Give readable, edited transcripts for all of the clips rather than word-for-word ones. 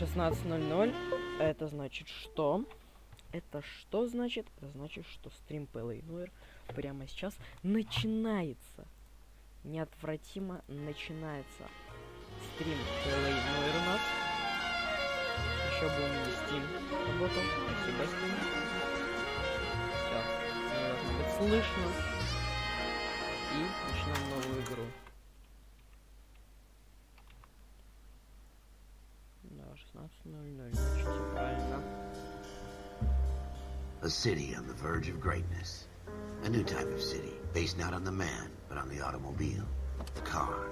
16:00. Это значит что? Это что значит? Это значит, что стрим по L.A.Noire прямо сейчас начинается. Неотвратимо начинается стрим по L.A.Noire у нас. Еще бы у меня Steam работал. Спасибо, Steam. Все. Не должно быть слышно. И начинаем новую игру. Да, 16:00. Значит, все правильно. A city on the verge of greatness. A new type of city, based not on the man, but on the automobile. The car.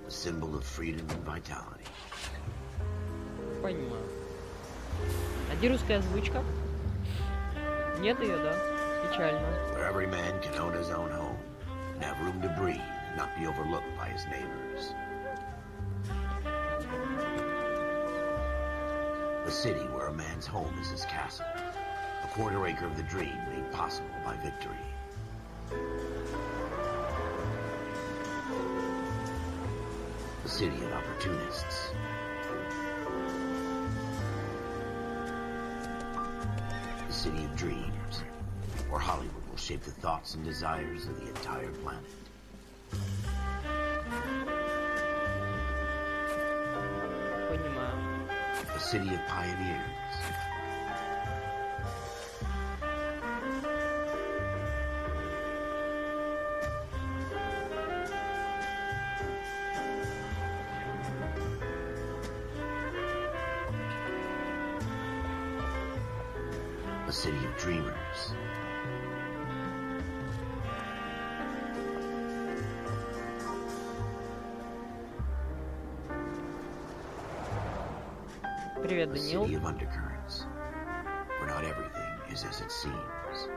The symbol of freedom and vitality. Понимаю. А где русская озвучка? Нет ее, да? Печально. Where every man can own his own home, and have room to breathe, and not be overlooked by his neighbors. A city where a man's home is his castle. A quarter acre of the dream made possible by victory. A city of opportunists. A city of dreams, where Hollywood will shape the thoughts and desires of the entire planet. Понимаю. A city of pioneers. A city of dreamers. Привет, A Данил. city of undercurrents, where not everything is as it seems.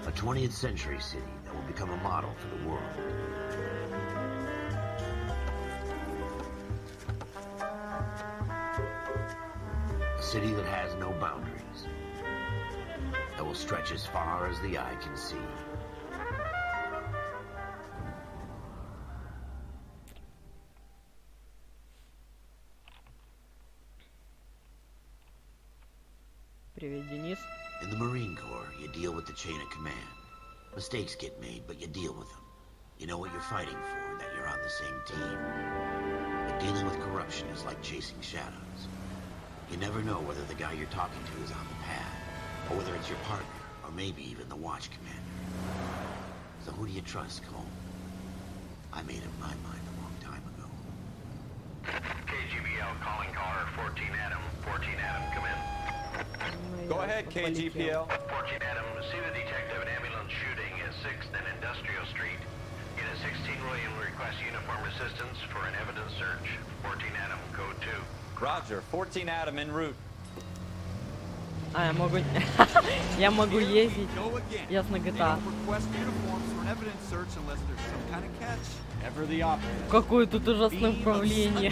A 20th century city that will become a model for the world. A city that has no boundaries, that will stretch as far as the eye can see. Привет, Денис. In the Marine Corps, you deal with the chain of command. Mistakes get made, but you deal with them. You know what you're fighting for, that you're on the same team. But dealing with corruption is like chasing shadows. You never know whether the guy you're talking to is on the pad, or whether it's your partner, or maybe even the watch commander. So who do you trust, Cole? I made up my mind a long time ago. KGBL calling caller 14 Adam. 14 Adam, come in. Go ahead, KGPL. 14 Adam, see the detective an ambulance shooting at 6th and Industrial Street. Unit 16 William requests uniform assistance for an evidence search. 14 Adam, code 2. Roger, 14 Adam en route. А, я могу... я могу ездить. Ясно, GTA. Какое тут ужасное управление.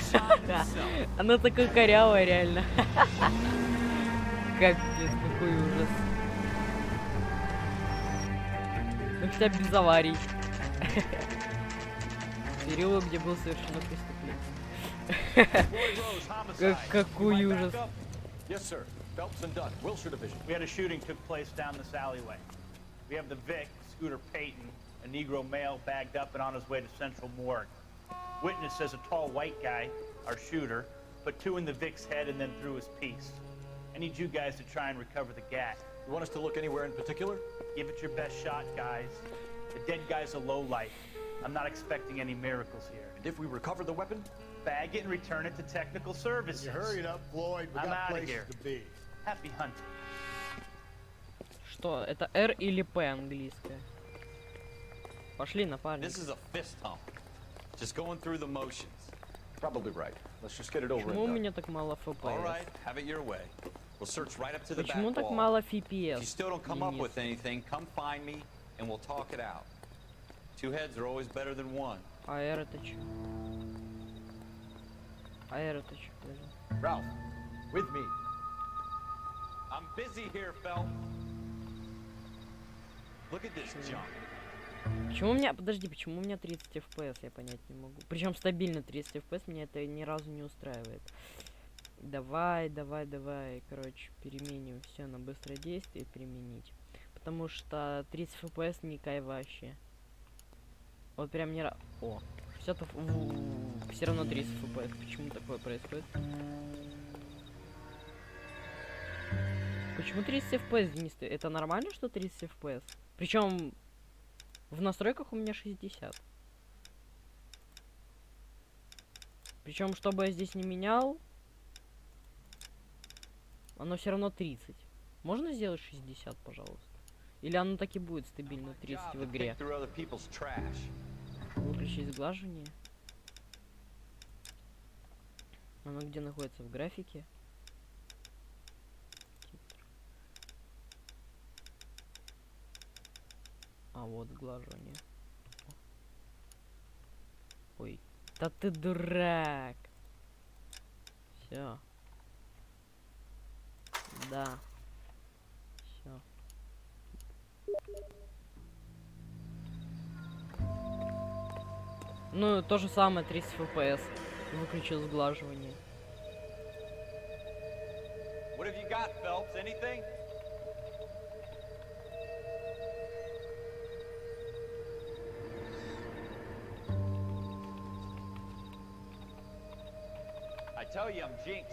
Оно такое корявое, реально. Капец, какой ужас. Ну хотя без аварий. Переулок, где был совершено преступление. Какой ужас. We had a shooting took place down this alleyway. We have the Vic, Scooter Payton, a Negro male bagged up and on his way to Central Morgue. Witness says a tall white guy, our shooter, put 2 in the Vic's head and then threw his piece. I need you guys to try and recover the gat. You want us to look anywhere in particular? Give it your best shot, guys. The dead guy's a lowlife. I'm not expecting any miracles here. And if we recover the weapon? Bag it and return it to technical services. You hurry it up, Floyd. We I'm got outta places here. to be. Happy hunting. Что, это R или P английская? Пошли, напарник. This is a fist hump. Just going through the motions. Probably right. Let's just get it over Почему у and done. меня так мало All FPS? right, have it your way. We'll search right up to the back Почему так wall. мало If you FPS? still don't come up Денис? with anything, come find me and we'll talk it out. 2 heads are always better than 1. А R это чё? А R это чё? Подожди. Ralph, with me. I'm busy here, Phelps. Look at this junk. Почему у меня... Подожди, почему у меня 30 FPS? Я понять не могу. Причем стабильно 30 FPS, меня это ни разу не устраивает. Давай. Короче, переменим все на быстродействие, применить. Потому что 30 FPS не кай вообще. Вот прям не... О, 60... Все равно 30 FPS. Почему такое происходит? Почему 30 FPS, Денис? Это нормально, что 30 FPS? Причем в настройках у меня 60. Причем, что бы я здесь не менял, оно все равно 30. Можно сделать 60, пожалуйста? Или оно так и будет стабильно 30 в игре? Выключить сглаживание. Оно где находится? В графике? А вот сглаживание. Ой. Да ты дурак. Все. Да. Все. Ну, то же самое, 30 FPS. Выключил сглаживание. What have you got, Phelps? Anything?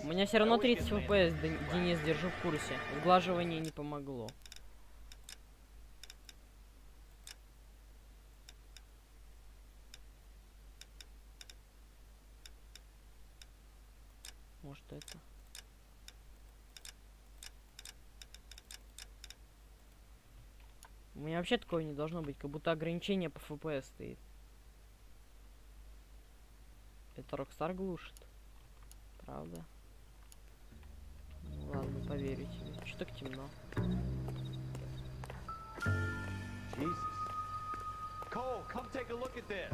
У меня все равно 30 FPS, Денис, держу в курсе. Сглаживание не помогло. Может это? У меня вообще такого не должно быть, как будто ограничение по FPS стоит. Это Rockstar глушит. Правда? Ну, ладно, поверю тебе. Что так темно? Jesus. Cole, come take a look at this.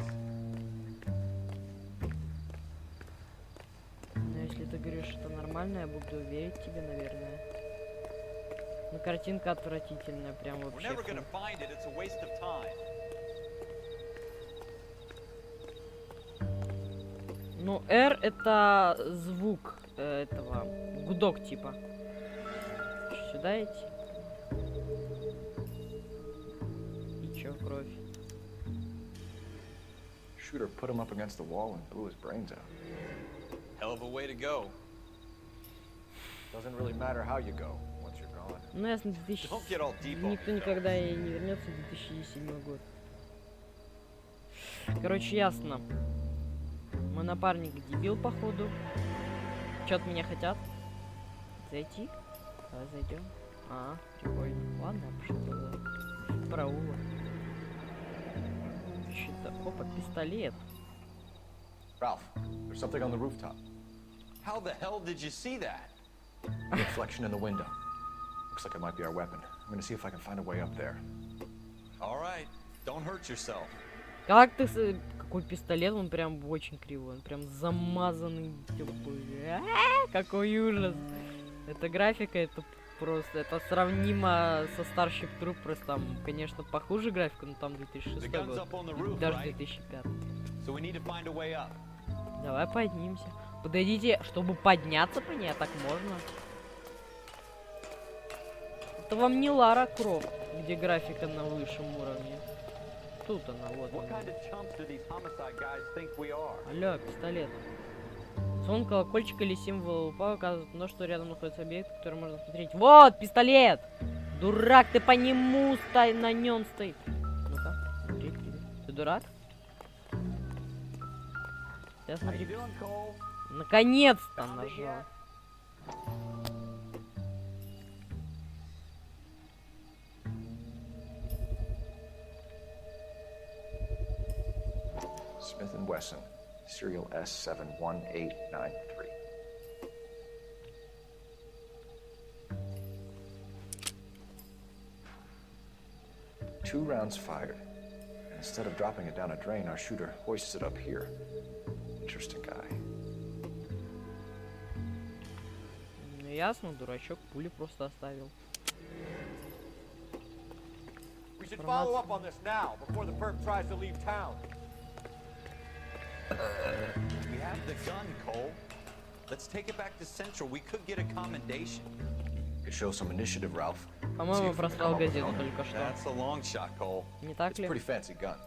Ну, если ты говоришь, что нормально, я буду верить тебе, наверное. Но картинка отвратительная, прям вообще. Ну, R это звук этого, гудок типа. Сюда идти. И чё, кровь? Shooter put him up against the wall and blew his brains out. Hell of a way to go. Doesn't really matter how you go once you're gone. Ну, ясно, 2000... Никто никогда и не вернется в 2007 год. Короче, ясно. Мой напарник дебил, походу. Чё от меня хотят? Зайти? Давай зайдем. А, прикольно. Ладно, пошел туда. Проулок. Что-то. Опа, пистолет. Ralph, there's something on the rooftop. How the hell did you see that? A reflection in the window. Looks like it might be our weapon. I'm gonna see if I can find a way up there. All right, don't hurt yourself. Как ты... Какой пистолет, он прям очень кривой. Он прям замазанный. Какой ужас. Это графика, это просто... Это сравнимо со Starship Troopers. Там, конечно, похуже графика, но там 2006 год. Даже 2005. Давай поднимемся. Подойдите, чтобы подняться по ней, а так можно. Это вам не Лара Крофт, где графика на высшем уровне. Тут она, вот она. Алло, пистолет. Сон, колокольчик или символ упал указывает на то, что рядом находится объект, который можно смотреть. Вот, пистолет! Дурак, ты по нему на нем стоит. Ну-ка, смотри, ты дурак? Я смотри. Наконец-то нажал. Smith & Wesson, serial S71893. Two rounds fired. And instead of dropping it down a drain, our shooter hoists it up here. Interesting guy. Ну ясно, дурачок, пули просто оставил. should follow up on this now, before the perp tries to leave town. We have the gun, Cole. Let's take it back to Central. We could get a commendation. Could show some initiative, Ralph. По-моему, проспал газету только что. That's a long shot, Cole. Не так It's ли? a pretty fancy gun.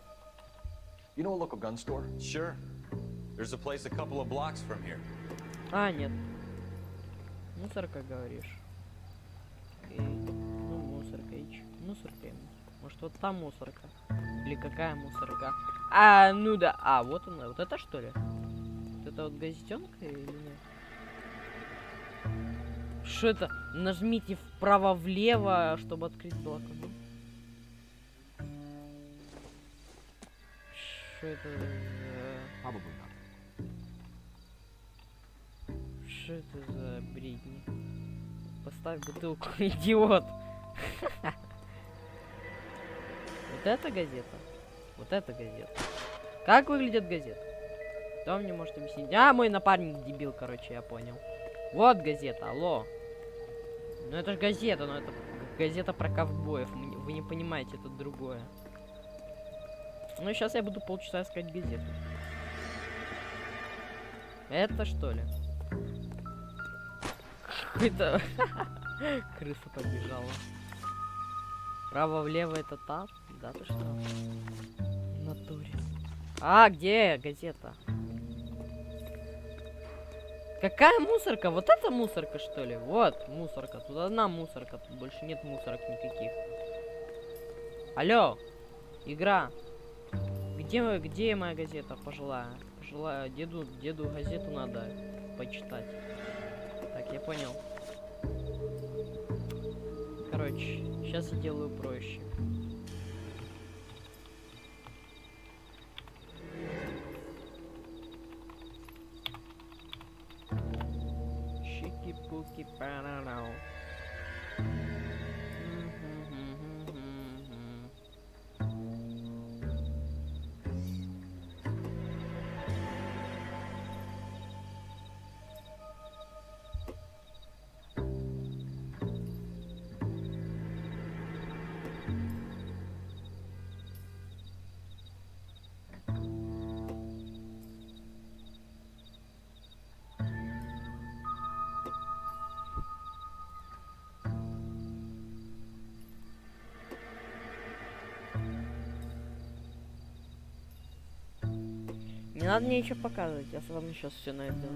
You know a local gun store? Sure. There's a place a couple of blocks from here. А, нет. Мусорка, говоришь. Окей. Ну, мусорка, мусорка. Может, вот та мусорка? Или какая мусорка? А, ну да. А, вот она. Вот это, что ли? Вот это вот газетенка или нет? Что это? Нажмите вправо-влево, чтобы открыть блокнот. Что это за... Что это за бредни? Поставь бутылку, идиот. Вот это газета? Вот это газета. Как выглядит газета? Кто мне может объяснить? А, мой напарник дебил, короче, я понял. Вот газета, алло. Ну это же газета, но это газета про ковбоев. Вы не понимаете, это другое. Ну сейчас я буду полчаса искать газету. Это что ли? Какой-то... Крыса побежала. Право-влево это та? Да ты что? В натуре. А, где газета? Какая мусорка? Вот это мусорка, что ли? Вот, мусорка. Тут одна мусорка. Тут больше нет мусорок никаких. Алло, игра. Где моя газета пожилая? Пожилая, деду газету надо почитать. Так, я понял. Короче, сейчас я делаю проще. Шики-пуки, парарау. Не надо мне еще показывать, я сам сейчас все найду.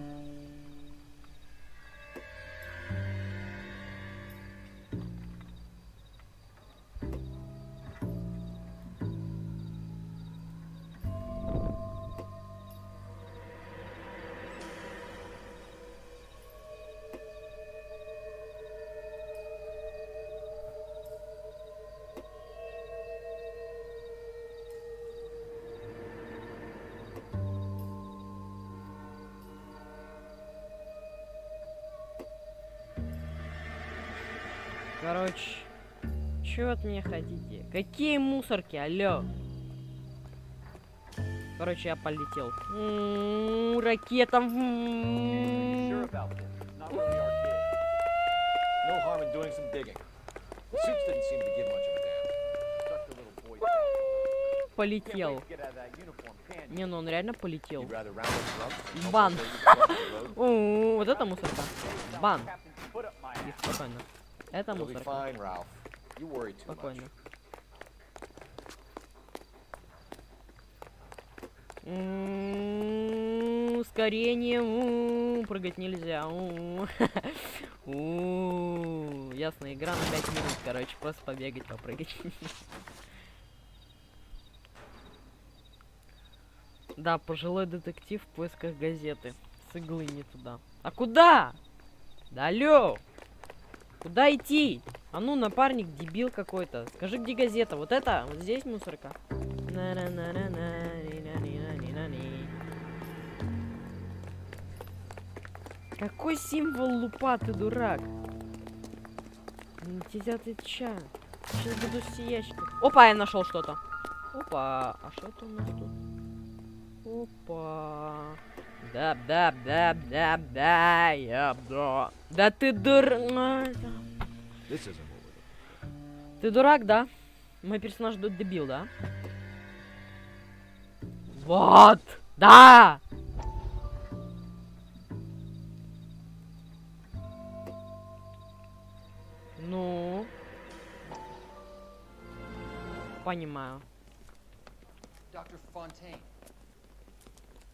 Короче, чё от меня хотите? Какие мусорки, алло? Короче, я полетел. Ракета. Sure about this. It's not really our kid. No harm in doing some digging. The suits didn't seem to give much of a damn. Such a little boy. Полетел. Can't get out of that uniform, can you? Не, ну он реально полетел. You'd rather round up drunk than Бан. help us lay you across the road? Вот это мусорка. Бан. Put up my Тихо, спокойно. Это You'll be мусорка. fine, Ralph. You worry too much. Спокойно. Ускорение. Прыгать нельзя. Ясно, игра на 5 минут, короче. Просто побегать, попрыгать. Да, пожилой детектив в поисках газеты. С иглы не туда. А куда? Да алло! Куда идти? А ну, напарник, дебил какой-то. Скажи, где газета? Вот это? Вот здесь мусорка. Какой символ лупа, ты дурак? Тебя ты ча? Сейчас буду сиячки. Опа, я нашел что-то. Опа, а что это у нас тут? Опа. Да. Да ты дурак. Ты дурак, да? Мой персонаж дебил, да? Вот! Да! Ну... Понимаю. Dr. Fontaine,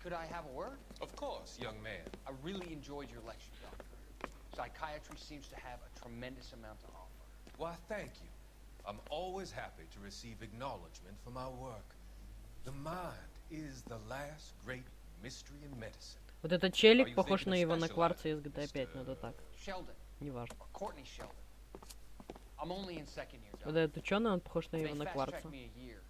could I have a word? Of course, young man. I really enjoyed your lecture, Doctor. Psychiatry seems to have a tremendous amount to offer. Why, thank you. I'm always happy to receive acknowledgement for my work. The mind is the last great mystery in medicine. Вот этот челик похож на Ивана Кварца из GTA 5, но это так. Sheldon. Неважно. Courtney Sheldon. I'm only in second year, Вот Doctor. этот ученый, он похож на They Ивана fast-tracked Кварца. me a year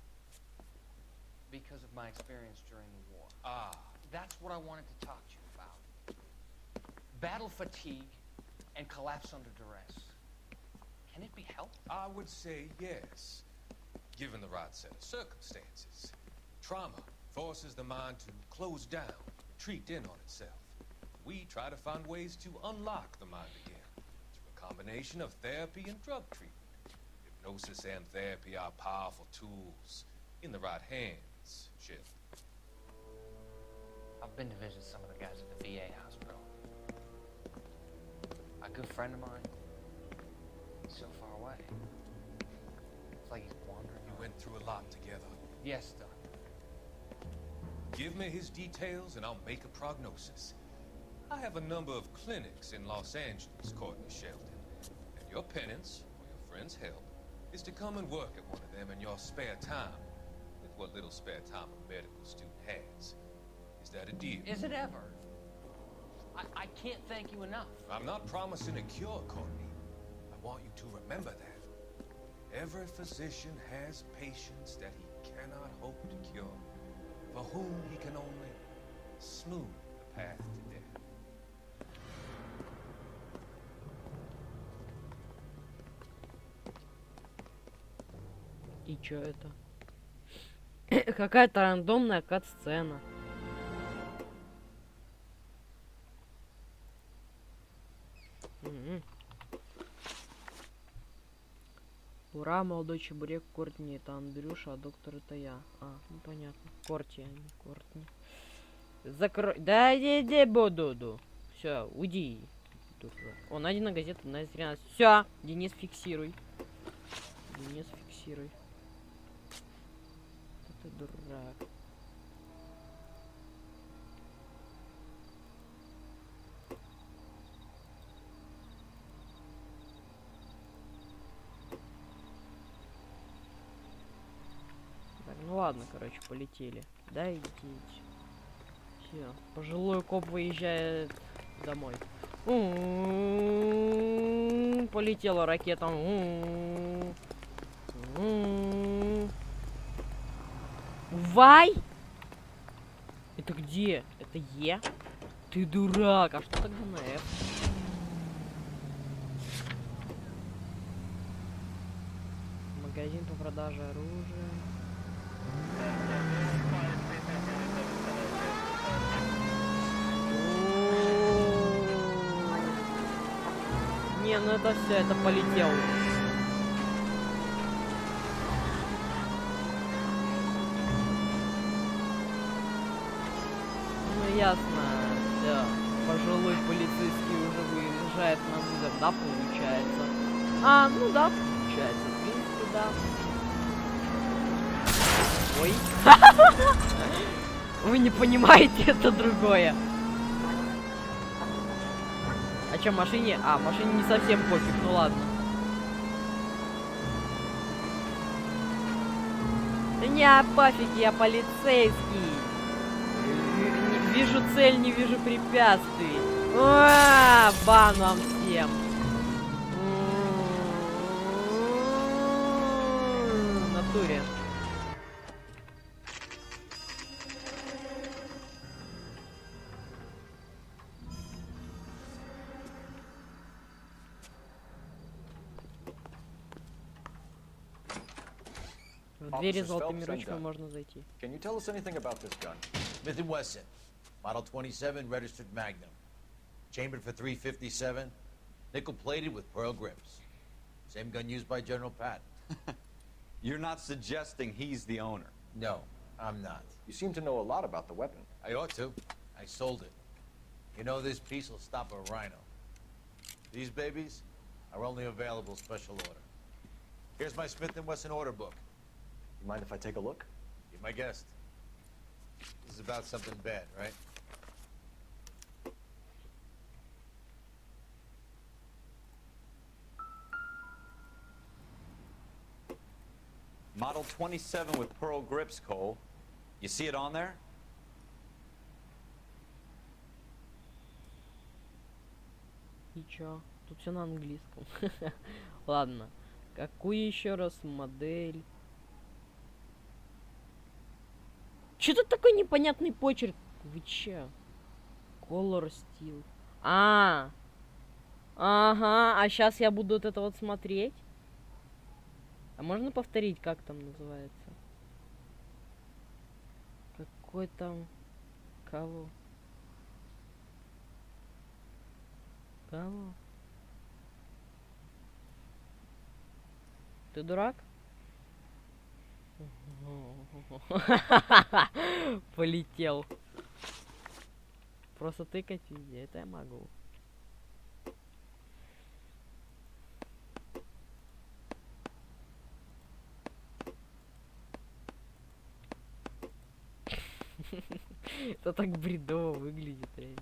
because of my experience during the war. Ah, That's what I wanted to talk to you about. Battle fatigue and collapse under duress. Can it be helped? I would say yes, given the right set of circumstances. Trauma forces the mind to close down, retreat in on itself. We try to find ways to unlock the mind again through a combination of therapy and drug treatment. Hypnosis and therapy are powerful tools in the right hands, Chip. I've been to visit some of the guys at the VA hospital. A good friend of mine, he's so far away. It's like he's wandering. You went through a lot together. Yes, Doctor. Give me his details and I'll make a prognosis. I have a number of clinics in Los Angeles, Courtney Sheldon. And your penance, or your friend's help, is to come and work at one of them in your spare time. With what little spare time a medical student has. Is that a deal? Is it ever? I can't thank you enough. I'm not promising a cure, Courtney. I want you to remember that. Every physician has patients that he cannot hope to cure, for whom he can only smooth the path to death. И чё это? Какая-то рандомная кат-сцена. Ура, молодой чебурек, Кортни, это Андрюша, а доктор это я. А, ну понятно. Корти, а не Кортни. Закрой. Да, иди, буду. Все, уйди. О, найдена газета на 13. Все, Денис, фиксируй. Денис, фиксируй. Ты дурак. Так, ну ладно, короче, полетели. Да, идите. Все, пожилой коп выезжает домой. Полетела ракета. Вай? Это где? Это Е? Ты дурак, а что тогда на F? Магазин по продаже оружия. Не, ну это все, это полетел. Ну ясно, все. Пожилой полицейский уже выезжает на вызов, да, получается? А, ну да, получается, в принципе, да. Ой. Вы не понимаете, это другое. А чё, машине? А, машине не совсем пофиг, ну ладно. Да не, пофиг, я полицейский. Вижу цель, не вижу препятствий. Бан вам всем. В натуре. В двери с золотыми ручками можно зайти. Can you tell us anything about this gun? Smith & Wesson, Model 27, registered Magnum. Chambered for .357, nickel-plated with pearl grips. Same gun used by General Patton. You're not suggesting he's the owner? No, I'm not. You seem to know a lot about the weapon. I ought to. I sold it. You know, this piece will stop a rhino. These babies are only available special order. Here's my Smith & Wesson order book. You mind if I take a look? Be my guest. This is about something bad, right? Model 27 with pearl grips, Cole. You see it on there? И чё? Тут все на английском. Ладно. Какую еще раз модель? Чё тут такой непонятный почерк? Вы чё? Color Steel. Ага, а сейчас я буду вот это вот смотреть. А можно повторить, как там называется? Какой там... Кого? Кого? Ты дурак? Полетел. Просто тыкать везде, это я могу. Это так бредово выглядит, реально.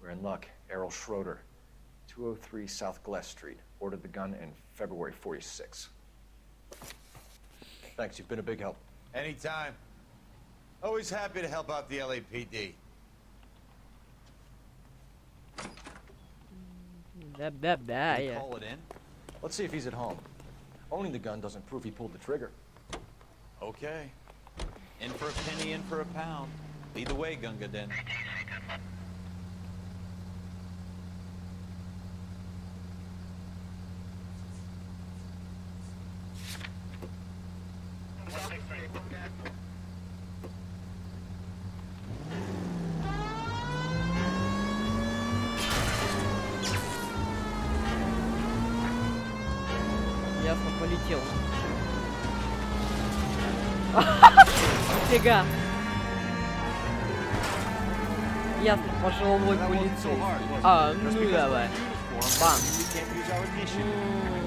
We're in luck. Errol Schroeder, 203 South Glass Street. Ordered the gun in February 46. Thanks, you've been a big help. Anytime. Always happy to help out the LAPD. Да, You я. call it in? Let's see if he's at home. Owning the gun doesn't prove he pulled the trigger. Okay. In for a penny, in for a pound. Lead the way, Gunga Din. Ясно, полетел. Фига. Ясно, пошел мой полицей. А, ну давай. Бам.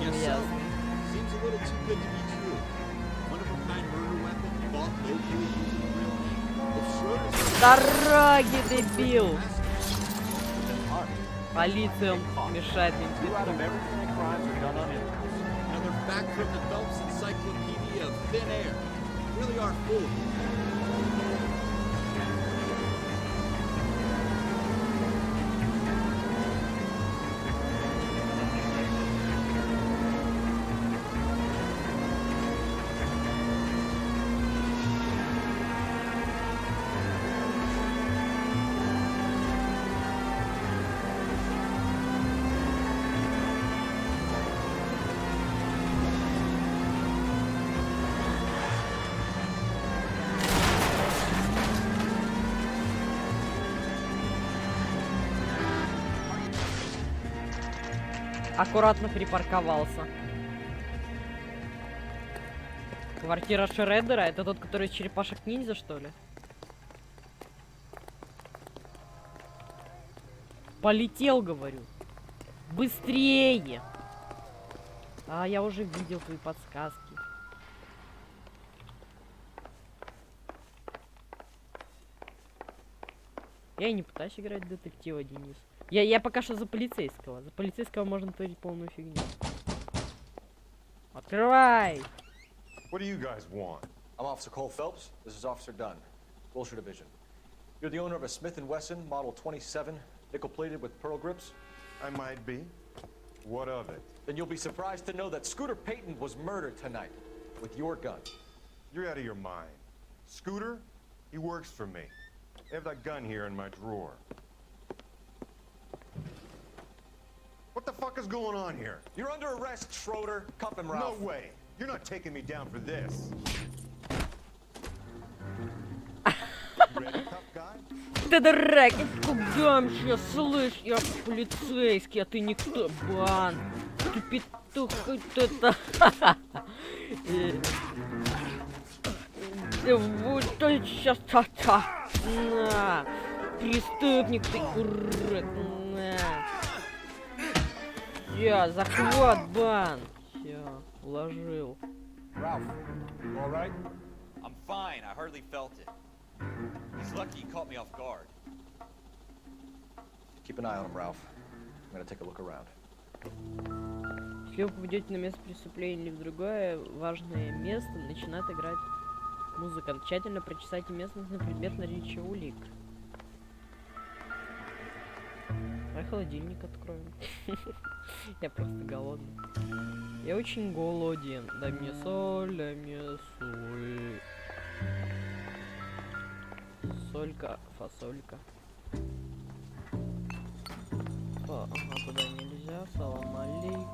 Ясно. Seems a little too good to be true. One-of-a-kind murder weapon bought locally using a real name. If Schroeder's Дороги, дебил. Полиция мешает им. another fact from the Phelps Encyclopedia of Thin Air. Really are full of them. Аккуратно припарковался. Квартира Шреддера? Это тот, который из черепашек-ниндзя, что ли? Полетел, говорю. Быстрее! А, я уже видел твои подсказки. Я и не пытаюсь играть в детектива, Денис. Я пока что за полицейского. За полицейского можно творить полную фигню. Открывай! What do you guys want? I'm Officer Cole Phelps. This is Officer Dunn, Wilshire Division. You're the owner of a Smith & Wesson Model 27, nickel-plated with pearl grips? I might be. What of it? Then you'll be surprised to know that Scooter Payton was murdered tonight with your gun. You're out of your mind. Scooter? He works for me. I have that gun here in my drawer. What the fuck is is going on here? You're under arrest, Schroeder. Cuff him, Ralph. No way. You're not taking me down for this. You ready, tough guy? Ты дурак, я пугам сейчас, слышь, я полицейский, а ты никто, бан. Ты петух, вот это. Вот сейчас, та-та. На, преступник ты, урод, на. Всё, захват, бан. Всё, уложил. Ralph, you all right? I'm fine. I hardly felt it. He's lucky he caught me off guard. Keep an eye on him, Ralph. I'm gonna take a look around. Если вы попадете на место преступления или в другое важное место, начинает играть музыка. Тщательно прочесайте местность на предмет наличия улик. Давай холодильник откроем. Я просто голодный. Я очень голоден. Дай мне соль, дай мне соль. Солька, фасолька. Ага, туда нельзя. Салам алейкум.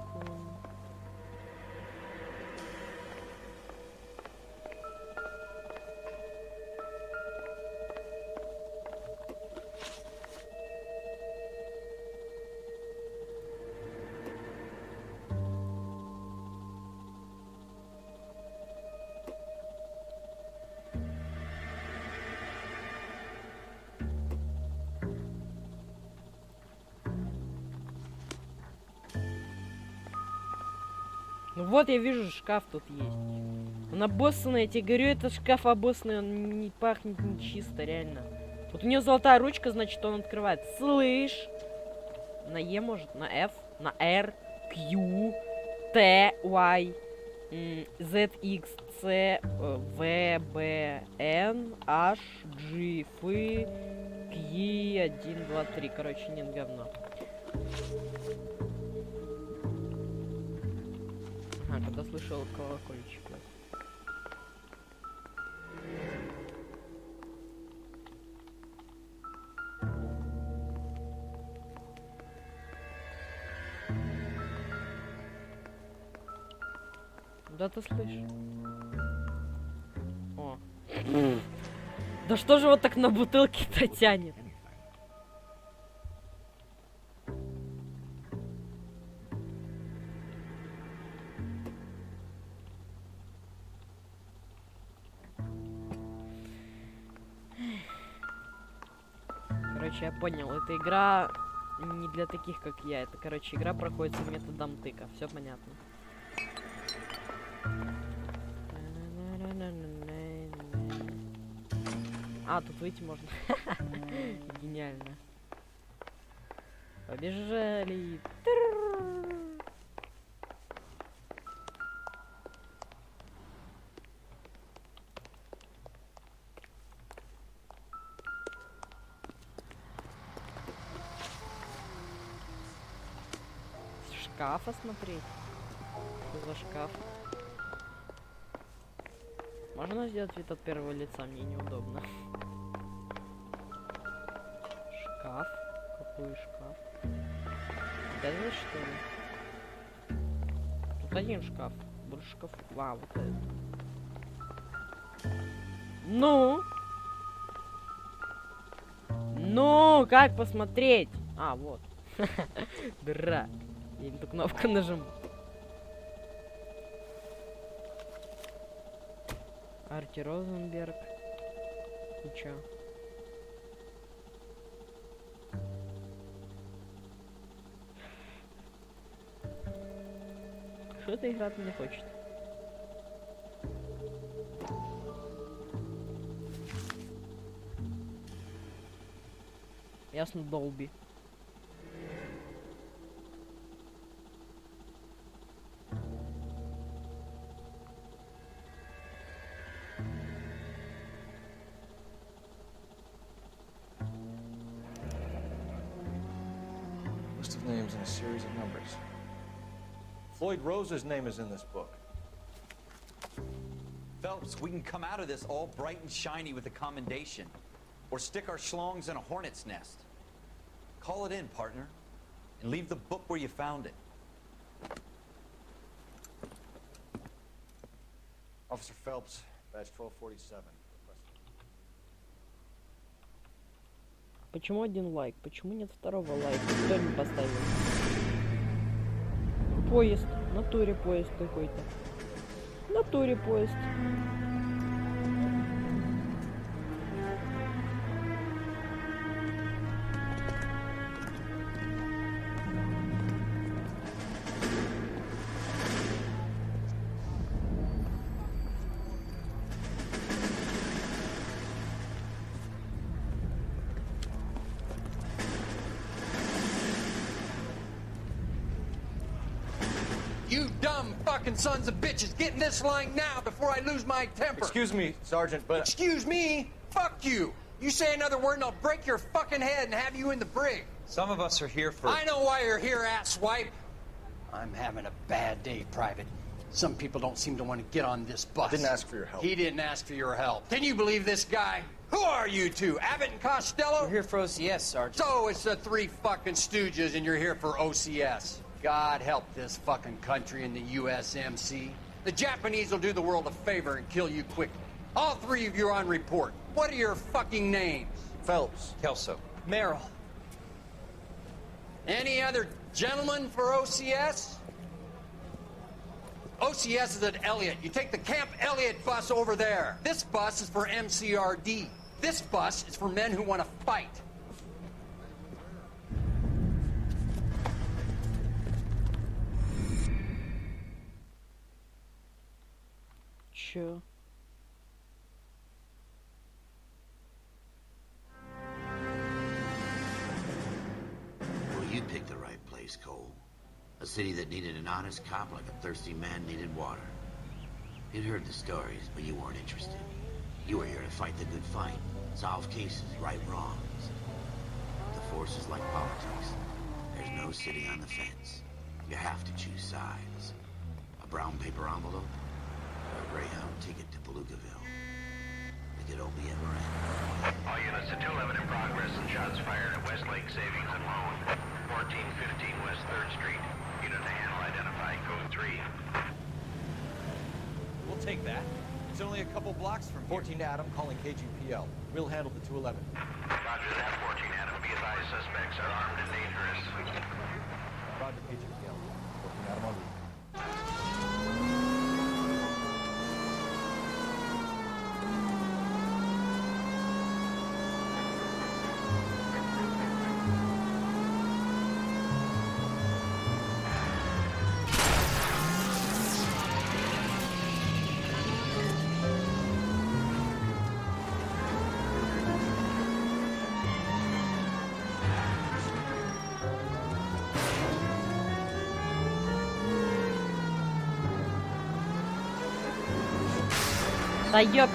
Ну вот, я вижу, шкаф тут есть. Он обоссанный, я тебе говорю, это шкаф обоссанный, он не пахнет нечисто, реально. Вот у него золотая ручка, значит, он открывает. Слышь? На Е может, на F, на R, Q, T, Y, Z, X, C, V, B, N, H, G, F, Q, 1, 2, 3. Короче, нет, говно. Ага, когда слышал колокольчик. Да ты слышишь? О. Да что же вот так на бутылке-то тянет? Короче, я понял, эта игра не для таких, как я. Это, короче, игра проходит методом тыка. Все понятно. А, тут выйти можно. Гениально. Побежали. Шкафа смотреть. Что за шкаф? Можно сделать вид от первого лица? Мне неудобно. Шкаф? Какой шкаф? Это что ли? Тут один шкаф. Больше шкаф. А, вот это. Ну? Ну, как посмотреть? А, вот. Дыра. Я эту кнопку нажму. Арти Розенберг. И чё? Что-то играть не хочет. Ясно, Долби. List of names and a series of numbers. Floyd Rose's name is in this book. Phelps, we can come out of this all bright and shiny with a commendation. Or stick our schlongs in a hornet's nest. Call it in, partner. And leave the book where you found it. Officer Phelps, badge 1247. Почему один лайк? Почему нет второго лайка? Кто не поставил? Поезд. В натуре поезд какой-то. В натуре поезд. You dumb fucking sons of bitches, get in this line now before I lose my temper. Excuse me, Sergeant, but... Excuse me? Fuck you. You say another word and I'll break your fucking head and have you in the brig. Some of us are here for... I know why you're here, asswipe. I'm having a bad day, Private. Some people don't seem to want to get on this bus. I didn't ask for your help. He didn't ask for your help. Can you believe this guy? Who are you two? Abbott and Costello? We're here for OCS, Sergeant. So it's the three fucking stooges and you're here for OCS. God help this fucking country and the USMC. The Japanese will do the world a favor and kill you quickly. All three of you are on report. What are your fucking names? Phelps. Kelso. Merrill. Any other gentlemen for OCS? OCS is at Elliott. You take the Camp Elliott bus over there. This bus is for MCRD. This bus is for men who want to fight. Чё? Well, you picked the right place, Cole. A city that needed an honest cop like a thirsty man needed water. You'd heard the stories, but you weren't interested. You were here to fight the good fight, solve cases, right wrongs. The force is like politics. There's no sitting on the fence. You have to choose sides. A brown paper envelope, or a Greyhound ticket to Palookaville. It could only ever end. All units to 211 in progress and shots fired at Westlake Savings and Loan, 1415 West 3rd Street. Unit to handle identified code 3. We'll take that. It's only a couple blocks from here. 14 Adam calling KGPL. We'll handle the 211. Roger that, 14 Adam. Be advised, suspects are armed and dangerous. Roger, KGPL. 14 Adam on route. Да ёп...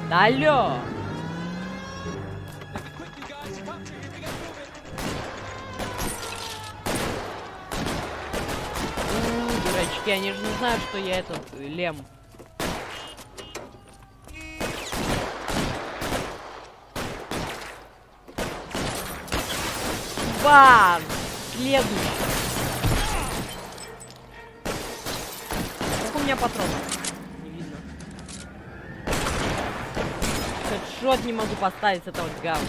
Да алло! Дурачки, они же не знают, что я этот лем. Бам! Следующий. Сколько у меня патронов? Не видно. Хедшот не могу поставить с этого говна.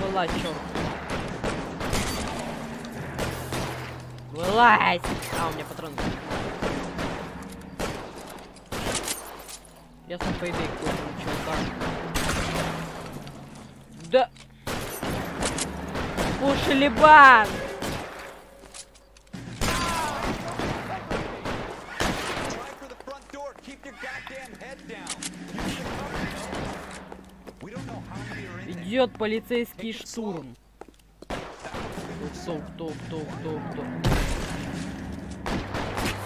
Вылазь, чёрт. Вылазь! А, у меня патроны. Ясно, по идее, какой-то чувака. Да! Пушелебан! Идет полицейский штурм. Кто?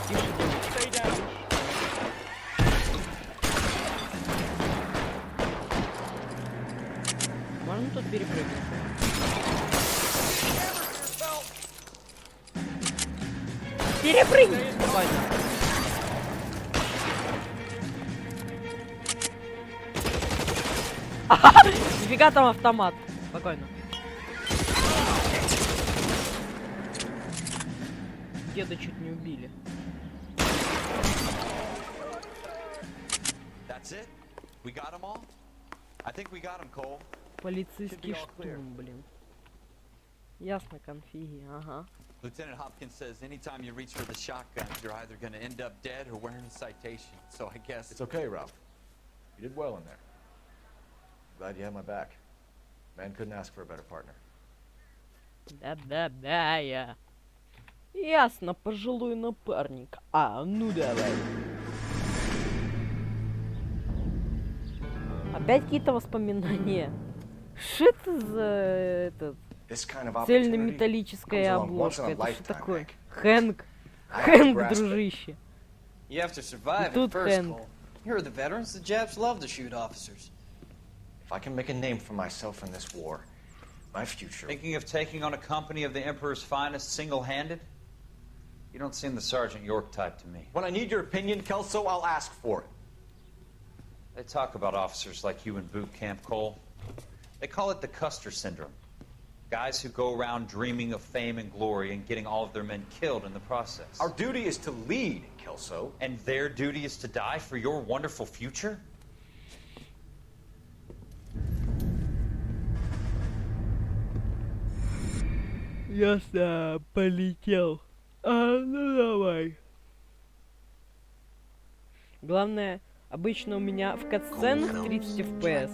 Тише, девочка. Можно тут перепрыгнуть? Перепрыгни! Спокойно. Нифига там автомат. Спокойно. деда чуть не убили. That's it? We got them all? I think we got them, Cole. Полицейский штурм, блин. Ясно, конфиги, ага. Lieutenant Hopkins says anytime you reach for the shotgun, you're either going to end up dead or wearing a citation. So I guess... It's okay, Ralph. You did well in there. Glad you had my back. Man couldn't ask for a better partner. Да-да-да, я. Ясно, пожилой напарник. А, ну давай. Опять какие-то воспоминания. Что это за этот... Цельнометаллическая обложка. Это что такое? Хэнк. Хэнк, дружище. You have to survive Тут at first, Хэнк. Cole. Here are the veterans. The Japs love to shoot officers. If I can make a name for myself in this war, my future... Thinking of taking on a company of the Emperor's finest single-handed? You don't seem the Sergeant York type to me. When I need your opinion, Kelso, I'll ask for it. They talk about officers like you in boot camp, Cole. They call it the Custer Syndrome. Guys who go around dreaming of fame and glory and getting all of their men killed in the process. Our duty is to lead, Kelso. And their duty is to die for your wonderful future? Ясно, полетел. А, ну давай. Главное, обычно у меня в катсценах 30 FPS,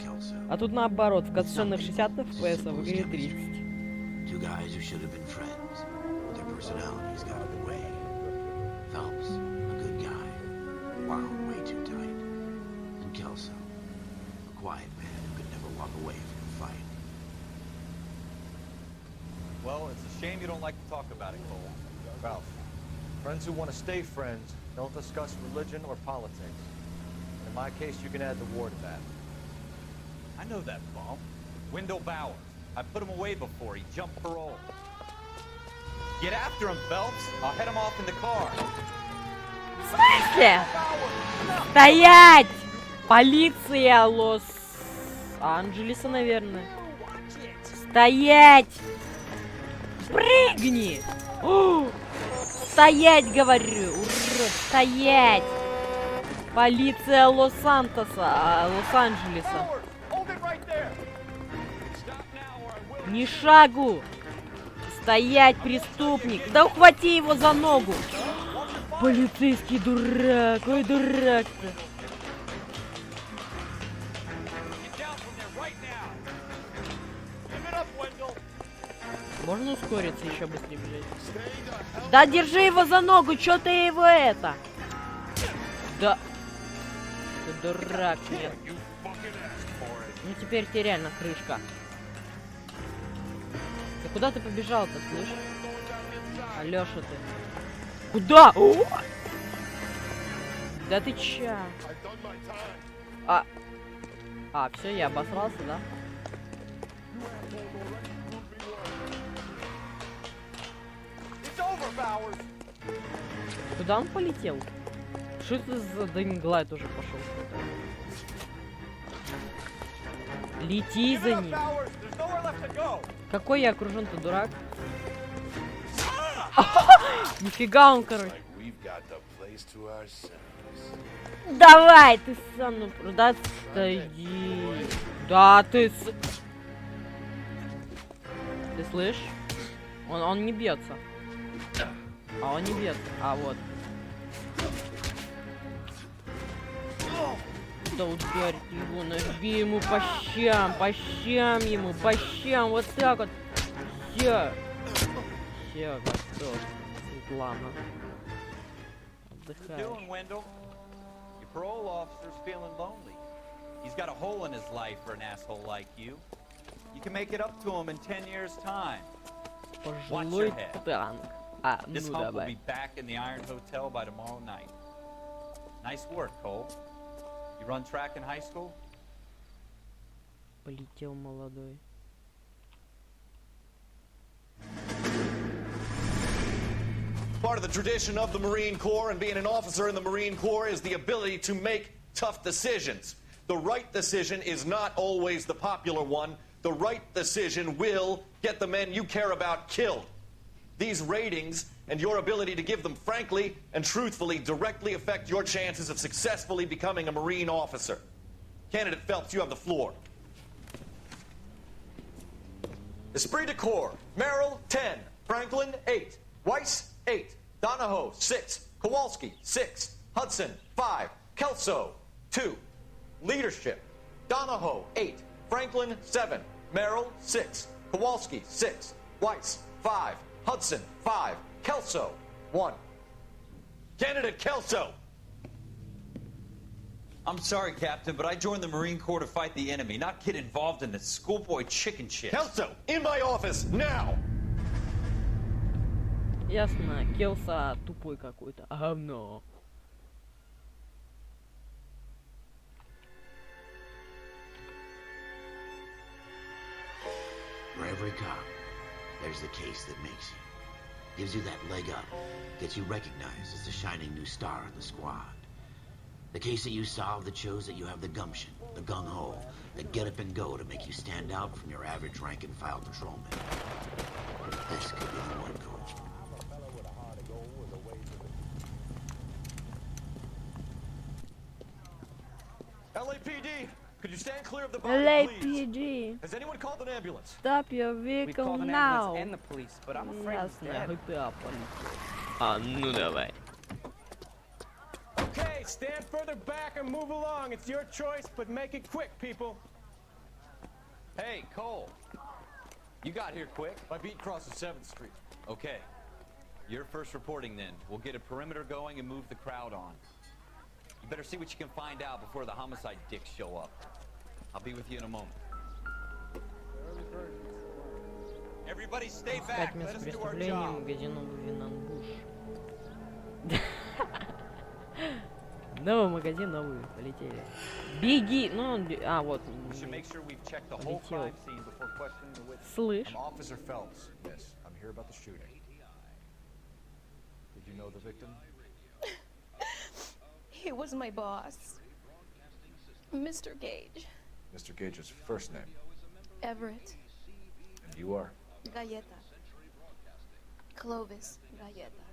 а тут наоборот, в катсценах 60 FPS, а в игре 30. Two guys who should have been friends, but their personalities got in the way. Phelps, a good guy, wound way too tight. And Kelso, a quiet man who could never walk away from a fight. Well, it's a shame you don't like to talk about it, Cole. Ralph, friends who want to stay friends don't discuss religion or politics. In my case, you can add the war to that. I know that bum. Wendell Bauer. I put him away before. He jumped parole. Get after him, Phelps. I'll head him off in the car. В смысле? Стоять! Полиция Лос-Анджелеса, наверное. Стоять! Прыгни! Стоять, говорю! Урод, стоять! Полиция Лос-Сантоса, Лос-Анджелеса. Ни шагу! Стоять, преступник! Да ухвати его за ногу! Полицейский дурак! Ой, дурак-то! Можно ускориться, еще быстрее бежать? Да держи его за ногу! Чё ты его это? Да... Ты дурак, нет. Ну теперь тебе реально крышка. Ты куда ты побежал-то, слышишь? Алёша ты. Куда? Да ты чё? Все, я обосрался, да? Куда он полетел? Что это за Дайнглайт уже пошел? Лети за ним. Какой я окружен-то, дурак? Нифига он, короче. Давай, ты сам, ну, да, стои. Да, ты слышишь? Он не бьется. А он не бьется. А вот. Да ударь его, набей ему по щам ему, по щам, вот так вот. Все, готов. Светлана. Отдыхаешь. Your parole officer's feeling lonely. He's got a hole in his life for an asshole like you. You can make it up to him in 10 years' time. Watch your head. This hump will be back in the Iron Hotel by tomorrow night. Nice work, Cole. You run track in high school? Полетел молодой. Part of the tradition of the Marine Corps and being an officer in the Marine Corps is the ability to make tough decisions. The right decision is not always the popular one. The right decision will get the men you care about killed. These ratings and your ability to give them frankly and truthfully directly affect your chances of successfully becoming a Marine officer. Candidate Phelps, you have the floor. Esprit de Corps, Merrill, 10. Franklin, 8. Weiss, 8. Donahoe, 6. Kowalski, 6. Hudson, 5. Kelso, 2. Leadership, Donahoe, 8. Franklin, 7. Merrill, 6. Kowalski, 6. Weiss, 5. Hudson, 5. Kelso, 1. Candidate Kelso! I'm sorry, Captain, but I joined the Marine Corps to fight the enemy, not get involved in this schoolboy chicken shit. Kelso, in my office, now! Ясно, Келса тупой какой-то. Говно. For every cop, there's the case that makes you. Gives you that leg up. Gets you recognized as the shining new star in the squad. The case that you solve that shows that you have the gumption, the gung-ho, the get up and go to make you stand out from your average rank-and-file patrolman. This could be the one, Cole. LAPD, could you stand clear of the body, please? LAPD. Has anyone called an ambulance? Stop your We vehicle called an now. ambulance and the police, but I'm afraid he's Ясно, dead. GTA полиция. А ну давай. Okay, stand further back and move along. It's your choice, but make it quick, people. Hey, Cole. You got here quick. My beat crosses 7th Street. Okay. You're first reporting then. We'll get a perimeter going and move the crowd on. You better see what you can find out before the homicide dicks show up. I'll be with you in a moment. Everybody stay back. Искать Let место us do our преступления, job. магазин обуви Нанбуш. Новый магазин обуви, полетели. Беги! Ну он... А, вот. We should make sure we've checked the whole Полетел. crime scene before questioning the witness. Слышь? I'm Officer Phelps, miss. I'm here about the shooting. Did you know the victim? He was my boss, Mr. Gage. Mr. Gage's first name. Everett. And you are? Galleta. Clovis Galleta.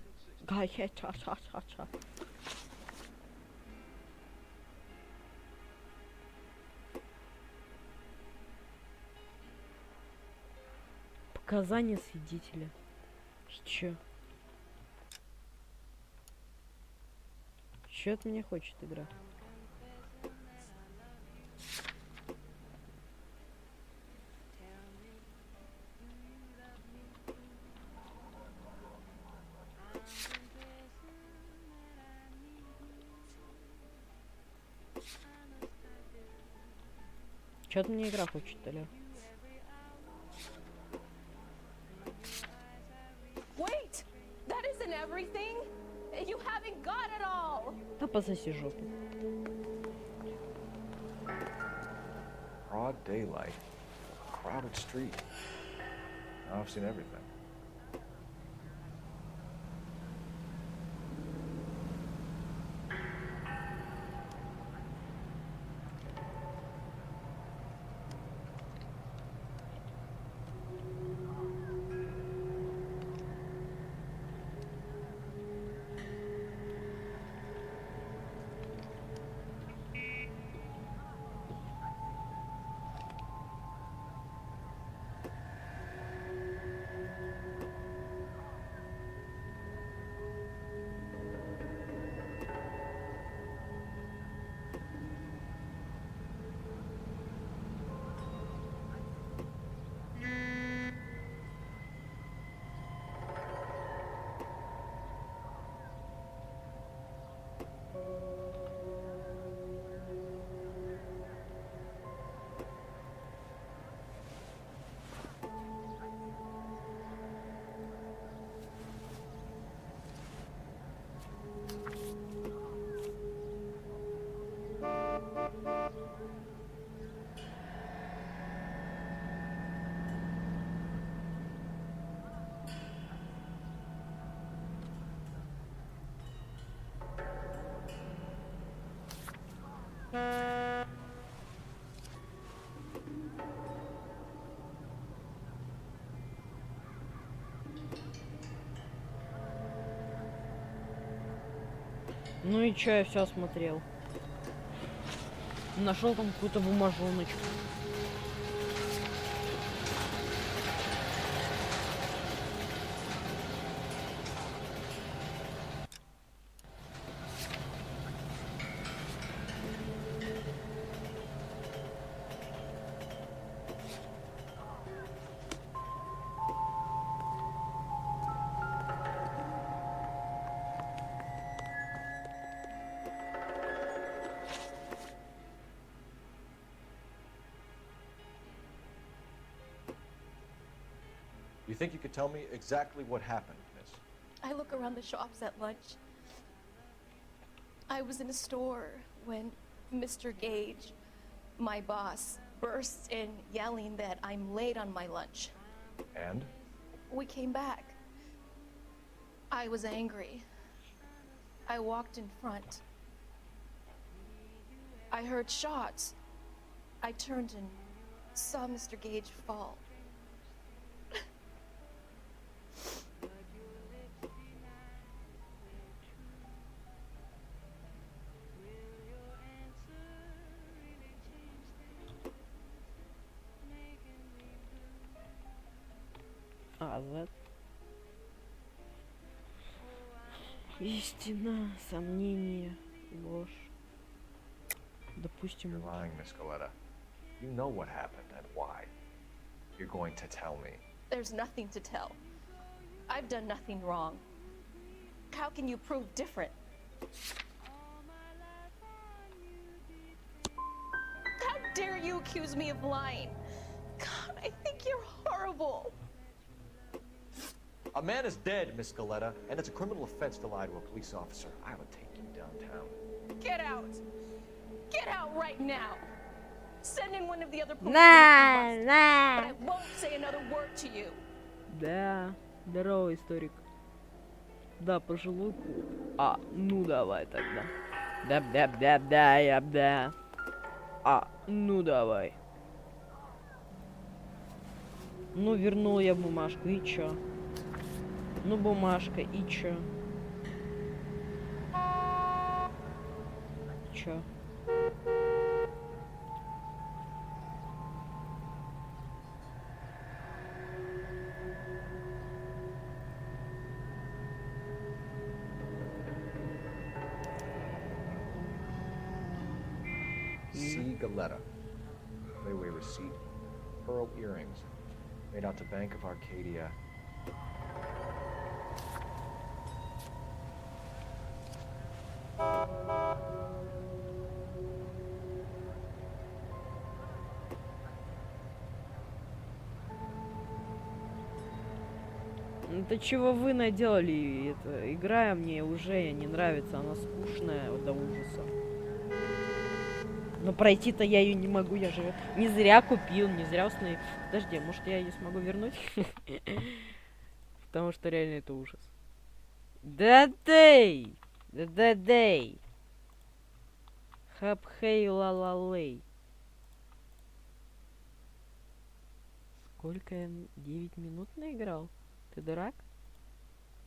Га-хе-ча-ча-ча-ча. Показания свидетеля. Чё? Чё от меня хочет игра? Чё от меня игра хочет, алё? Wait! That isn't everything! You haven't got it all! Да пососи жопу. Broad daylight. Crowded street. Now I've seen everything. Ну и чё, я все осмотрел. Нашел там какую-то бумажоночку. You think you could tell me exactly what happened, miss? I look around the shops at lunch. I was in a store when Mr. Gage, my boss, bursts in yelling that I'm late on my lunch. And? We came back. I was angry. I walked in front. I heard shots. I turned and saw Mr. Gage fall. Z. Истина, сомнение, ложь. Допустим. You're lying, Miss Galetta. You know what happened and why. You're going to tell me. There's nothing to tell. I've done nothing wrong. How can you prove different? How dare you accuse me of lying? God, I think you're horrible. A man is dead, Miss Galetta, and it's a criminal offense to lie to a police officer. I would take you downtown. Get out! Get out right now! Send in one of the other police. Nah. But I won't say another word to you. Да, здорово, историк. Да, пожилой. А, ну давай тогда. Да. А, ну давай. Ну, вернул я бумажку, и чё? Ну, бумажка, и чё? Чё? C. Galetta. Layaway receipt. Pearl earrings. Made out to Bank of Arcadia. Это чего вы наделали? Это игра мне уже не нравится, она скучная до ужаса. Но пройти-то я ее не могу, я же не зря купил, не зря установил. Подожди, может я ее смогу вернуть? Потому что реально это ужас. Да-дэй! Да-да-дэй! Хап-хей ла-ла-лей. Сколько я? 9 минут наиграл? Ты дурак?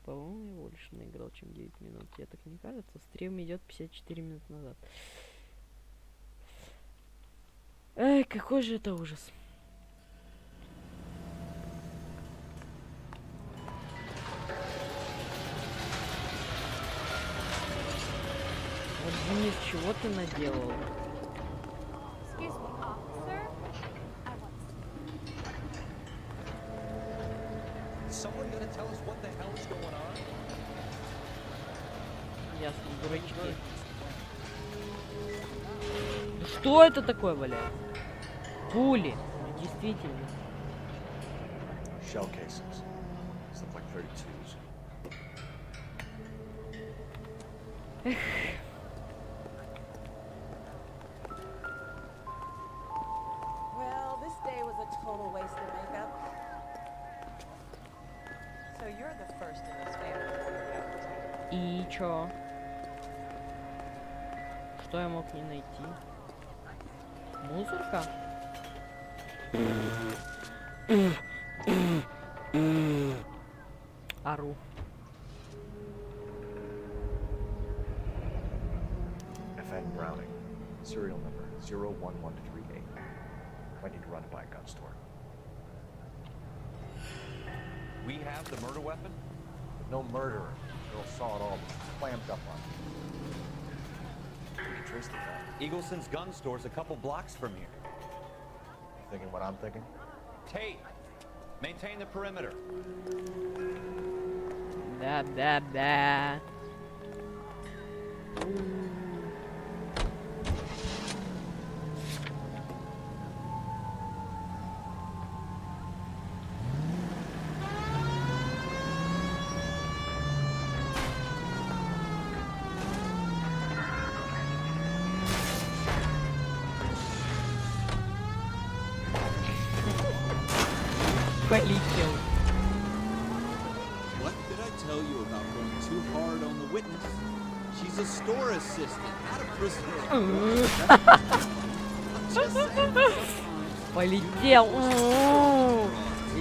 По-моему, я больше наиграл, чем 9 минут. Тебе так не кажется? Стрим идет 54 минут назад. Эй, какой же это ужас. Вот, Денис, чего ты наделал? Excuse me, officer. I want Someone gonna tell us what the hell is going on? Ясно, дурачки. Да что это такое, валяется? Пули. Ну, действительно. Shell casings. These look like 32s. Эх. Well, this day was a total waste of makeup. So you're the first in this family. И чё? Что я мог не найти? Мусорка? serial number 01138. Might need to run it by a gun store. We have the murder weapon? But no murderer. Girl saw it all, but clammed up on it. We can trace the guy. Eagleson's gun store's a couple blocks from here. You thinking what I'm thinking? Tate, maintain the perimeter. Да. Полетел. What did I tell you about going too hard on the witness? She's a store assistant, not a prisoner. Полетел.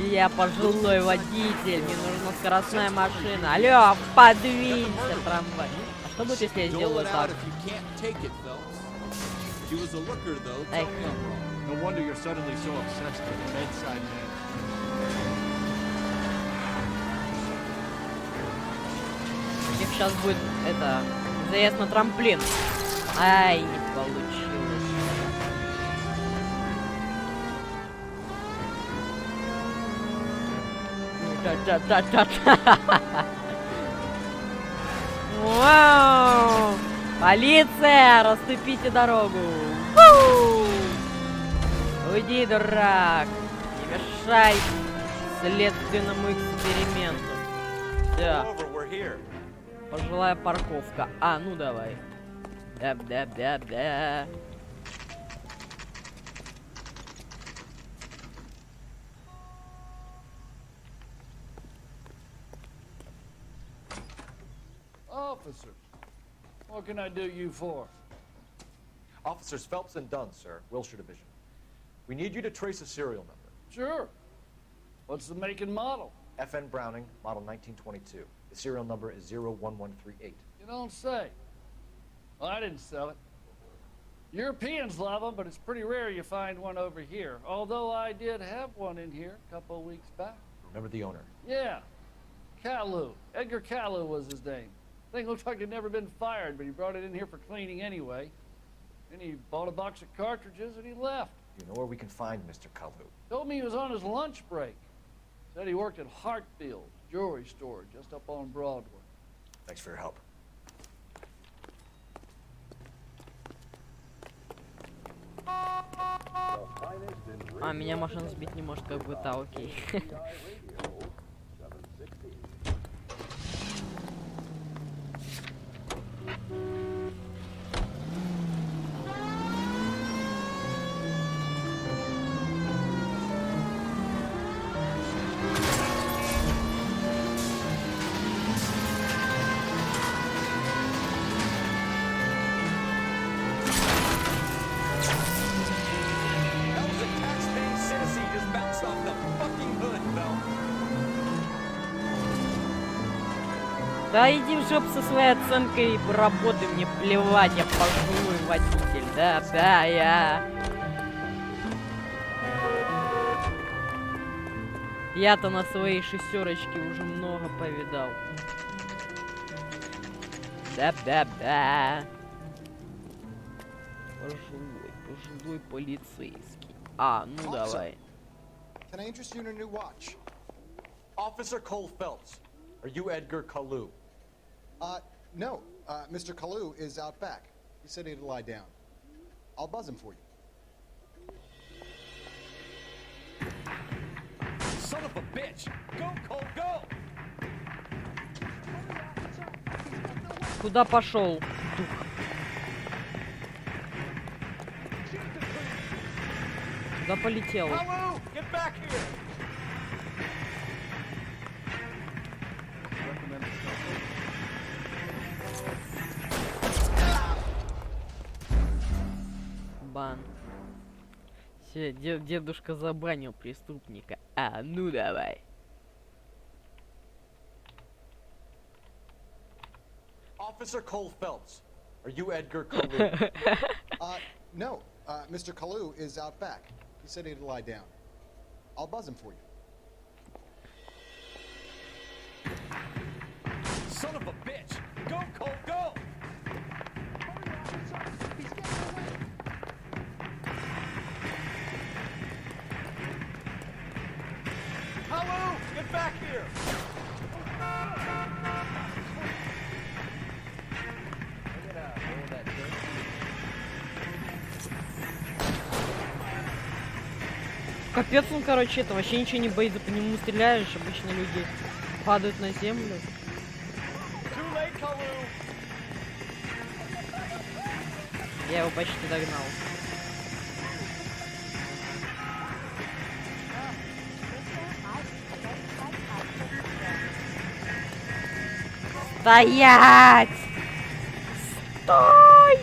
Я пожилой водитель, мне нужна скоростная машина. Алло, подвинься, трамвай. А что будет, если я сделаю так? Эх. No wonder you're suddenly so obsessed with the bedside man. У них сейчас будет это заезд на трамплин. Ай, не получилось. Вау! Полиция, расступите дорогу. Уйди, дурак. Не мешай следственному эксперименту. Да. Пожилая парковка. А, ну давай. Да. Officers, what can I do you for? Officers Phelps and Dunn, sir, Wilshire Division. We need you to trace a serial number. Sure. What's the make and model? FN Browning, model 1922. The serial number is 01138. You don't say. Well, I didn't sell it. Europeans love them, but it's pretty rare you find one over here. Although I did have one in here a couple of weeks back. Remember the owner? Yeah. Caillou. Edgar Caillou was his name. Thing looked like he'd never been fired, but he brought it in here for cleaning anyway. Then he bought a box of cartridges and he left. You know where we can find Mr. Caillou? Told me he was on his lunch break. Said he worked at Hartfield's jewelry store just up on Broadway. Thanks for your help. А, меня машина сбить не может, как бы, да, окей. Да иди в жопу со своей оценкой работы, мне плевать, я пожилой водитель, да, я. Я-то на своей шестерочке уже много повидал. Да. Пожилой полицейский. А, ну давай. Can I interest you in a new watch? Officer Cole Phelps, are you Edgar Caillou? No. Mr. Caillou is out back. He said he'd lie down. I'll buzz him for you. Son of a bitch! Go, Cole, go! Куда пошел? Куда полетел? Caillou, get back here! Бан. Все, дедушка забанил преступника. А, ну давай. Officer Cole Phelps, are you Edgar Caillou? No, Mr. Kalu is out back. He said he'd lie down. I'll buzz him for you. Son of a bitch! Go, Cole, go! Hello! Get back here! Капец он, короче, это вообще ничего не боится, по нему стреляешь, обычно люди падают на землю. Я его почти догнал. Стоять! Стой!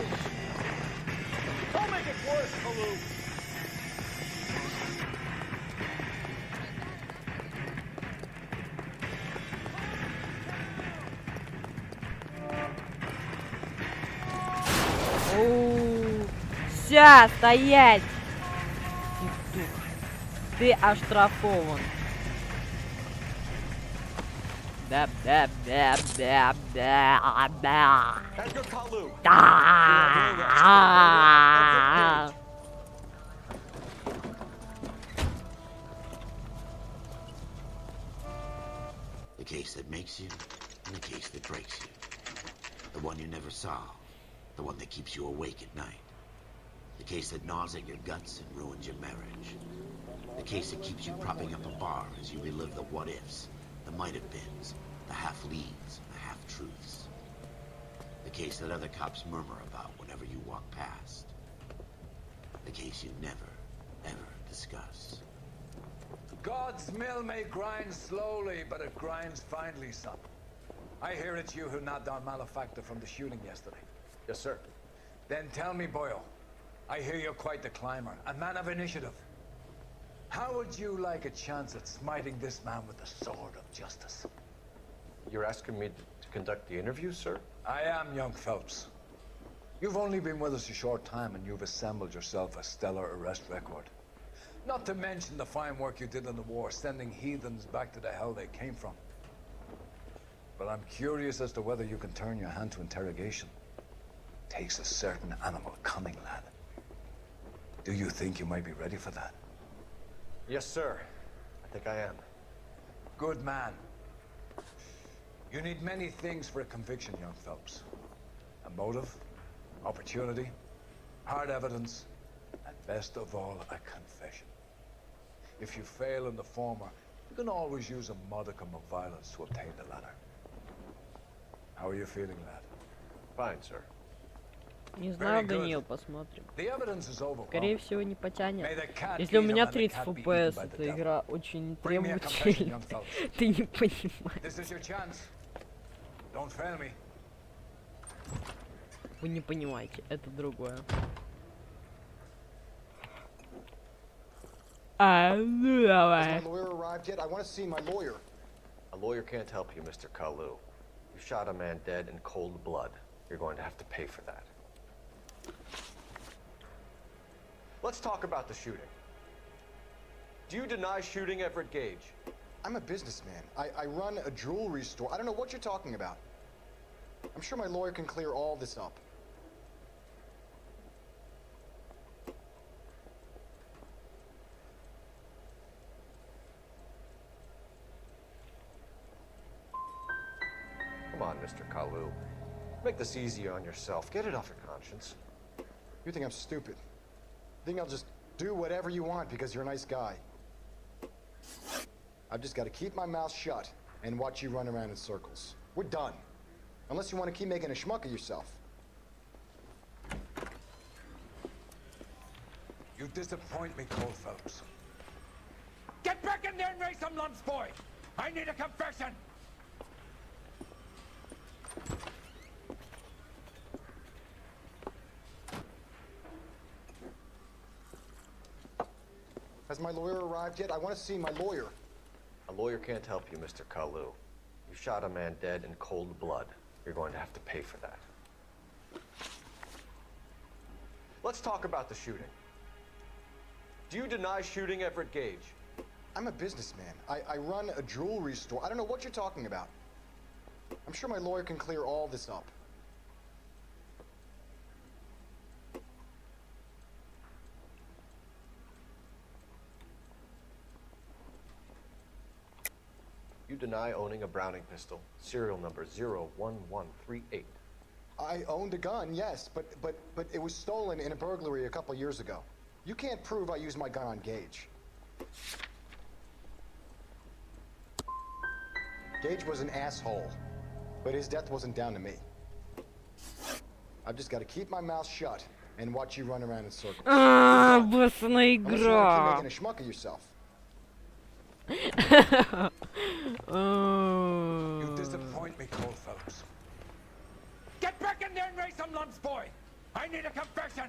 Вся, стоять! Ты оштрафован. Да. The case that makes you, and the case that breaks you. The one you never solve. The one that keeps you awake at night. The case that gnaws at your guts and ruins your marriage. The case that keeps you propping up a bar as you relive the what-ifs, the might-have-beens, the half-leads, the half-truths. The case that other cops murmur about whenever you walk past. The case you never, ever discuss. God's mill may grind slowly, but it grinds finely, son. I hear it's you who nabbed our malefactor from the shooting yesterday. Yes, sir. Then tell me, Boyle, I hear you're quite the climber, a man of initiative. How would you like a chance at smiting this man with the sword of justice? You're asking me to conduct the interview, sir? I am, young Phelps. You've only been with us a short time and you've assembled yourself a stellar arrest record. Not to mention the fine work you did in the war, sending heathens back to the hell they came from. But I'm curious as to whether you can turn your hand to interrogation. Takes a certain animal cunning, lad. Do you think you might be ready for that? Yes, sir. I think I am. Good man. You need many things for a conviction, young Phelps. A motive, opportunity, hard evidence, and best of all, a confession. If you fail in the former, you can always use a modicum of violence to obtain the latter. How are you feeling, lad? Fine, sir. Не знаю, Даниил, посмотрим. Скорее всего, не потянет. Если у меня 30 FPS, эта игра очень требовательная. Ты не понимаешь. Вы не понимаете, это другое. Ну давай. Has my lawyer arrived yet? I want to see my lawyer. A lawyer can't help you, Mr. Kalu. You shot a man dead in cold blood. You're going to have to pay for that. Let's talk about the shooting. Do you deny shooting Everett Gage? I'm a businessman. I run a jewelry store. I don't know what you're talking about. I'm sure my lawyer can clear all this up. Come on, Mr. Kalu. Make this easy on yourself. Get it off your conscience. You think I'm stupid? Think I'll just do whatever you want because you're a nice guy? I've just got to keep my mouth shut and watch you run around in circles. We're done. Unless you want to keep making a schmuck of yourself. You disappoint me, Cole Phelps. Get back in there and raise some lumps, boy! I need a confession! Has my lawyer arrived yet? I want to see my lawyer. A lawyer can't help you, Mr. Kalu. You shot a man dead in cold blood. You're going to have to pay for that. Let's talk about the shooting. Do you deny shooting Everett Gage? I'm a businessman. I run a jewelry store. I don't know what you're talking about. I'm sure my lawyer can clear all this up. You deny owning a Browning pistol, serial number 01138. I owned a gun, yes, but it was stolen in a burglary a couple years ago. You can't prove I used my gun on Gage. Gage was an asshole, but his death wasn't down to me. I've just got to keep my mouth shut and watch you run around in circles. Опасная Unless you want to keep игра. making a schmuck of yourself. You disappoint me, Coldfellows. Get back in there and raise some lumps, boy! I need a confession!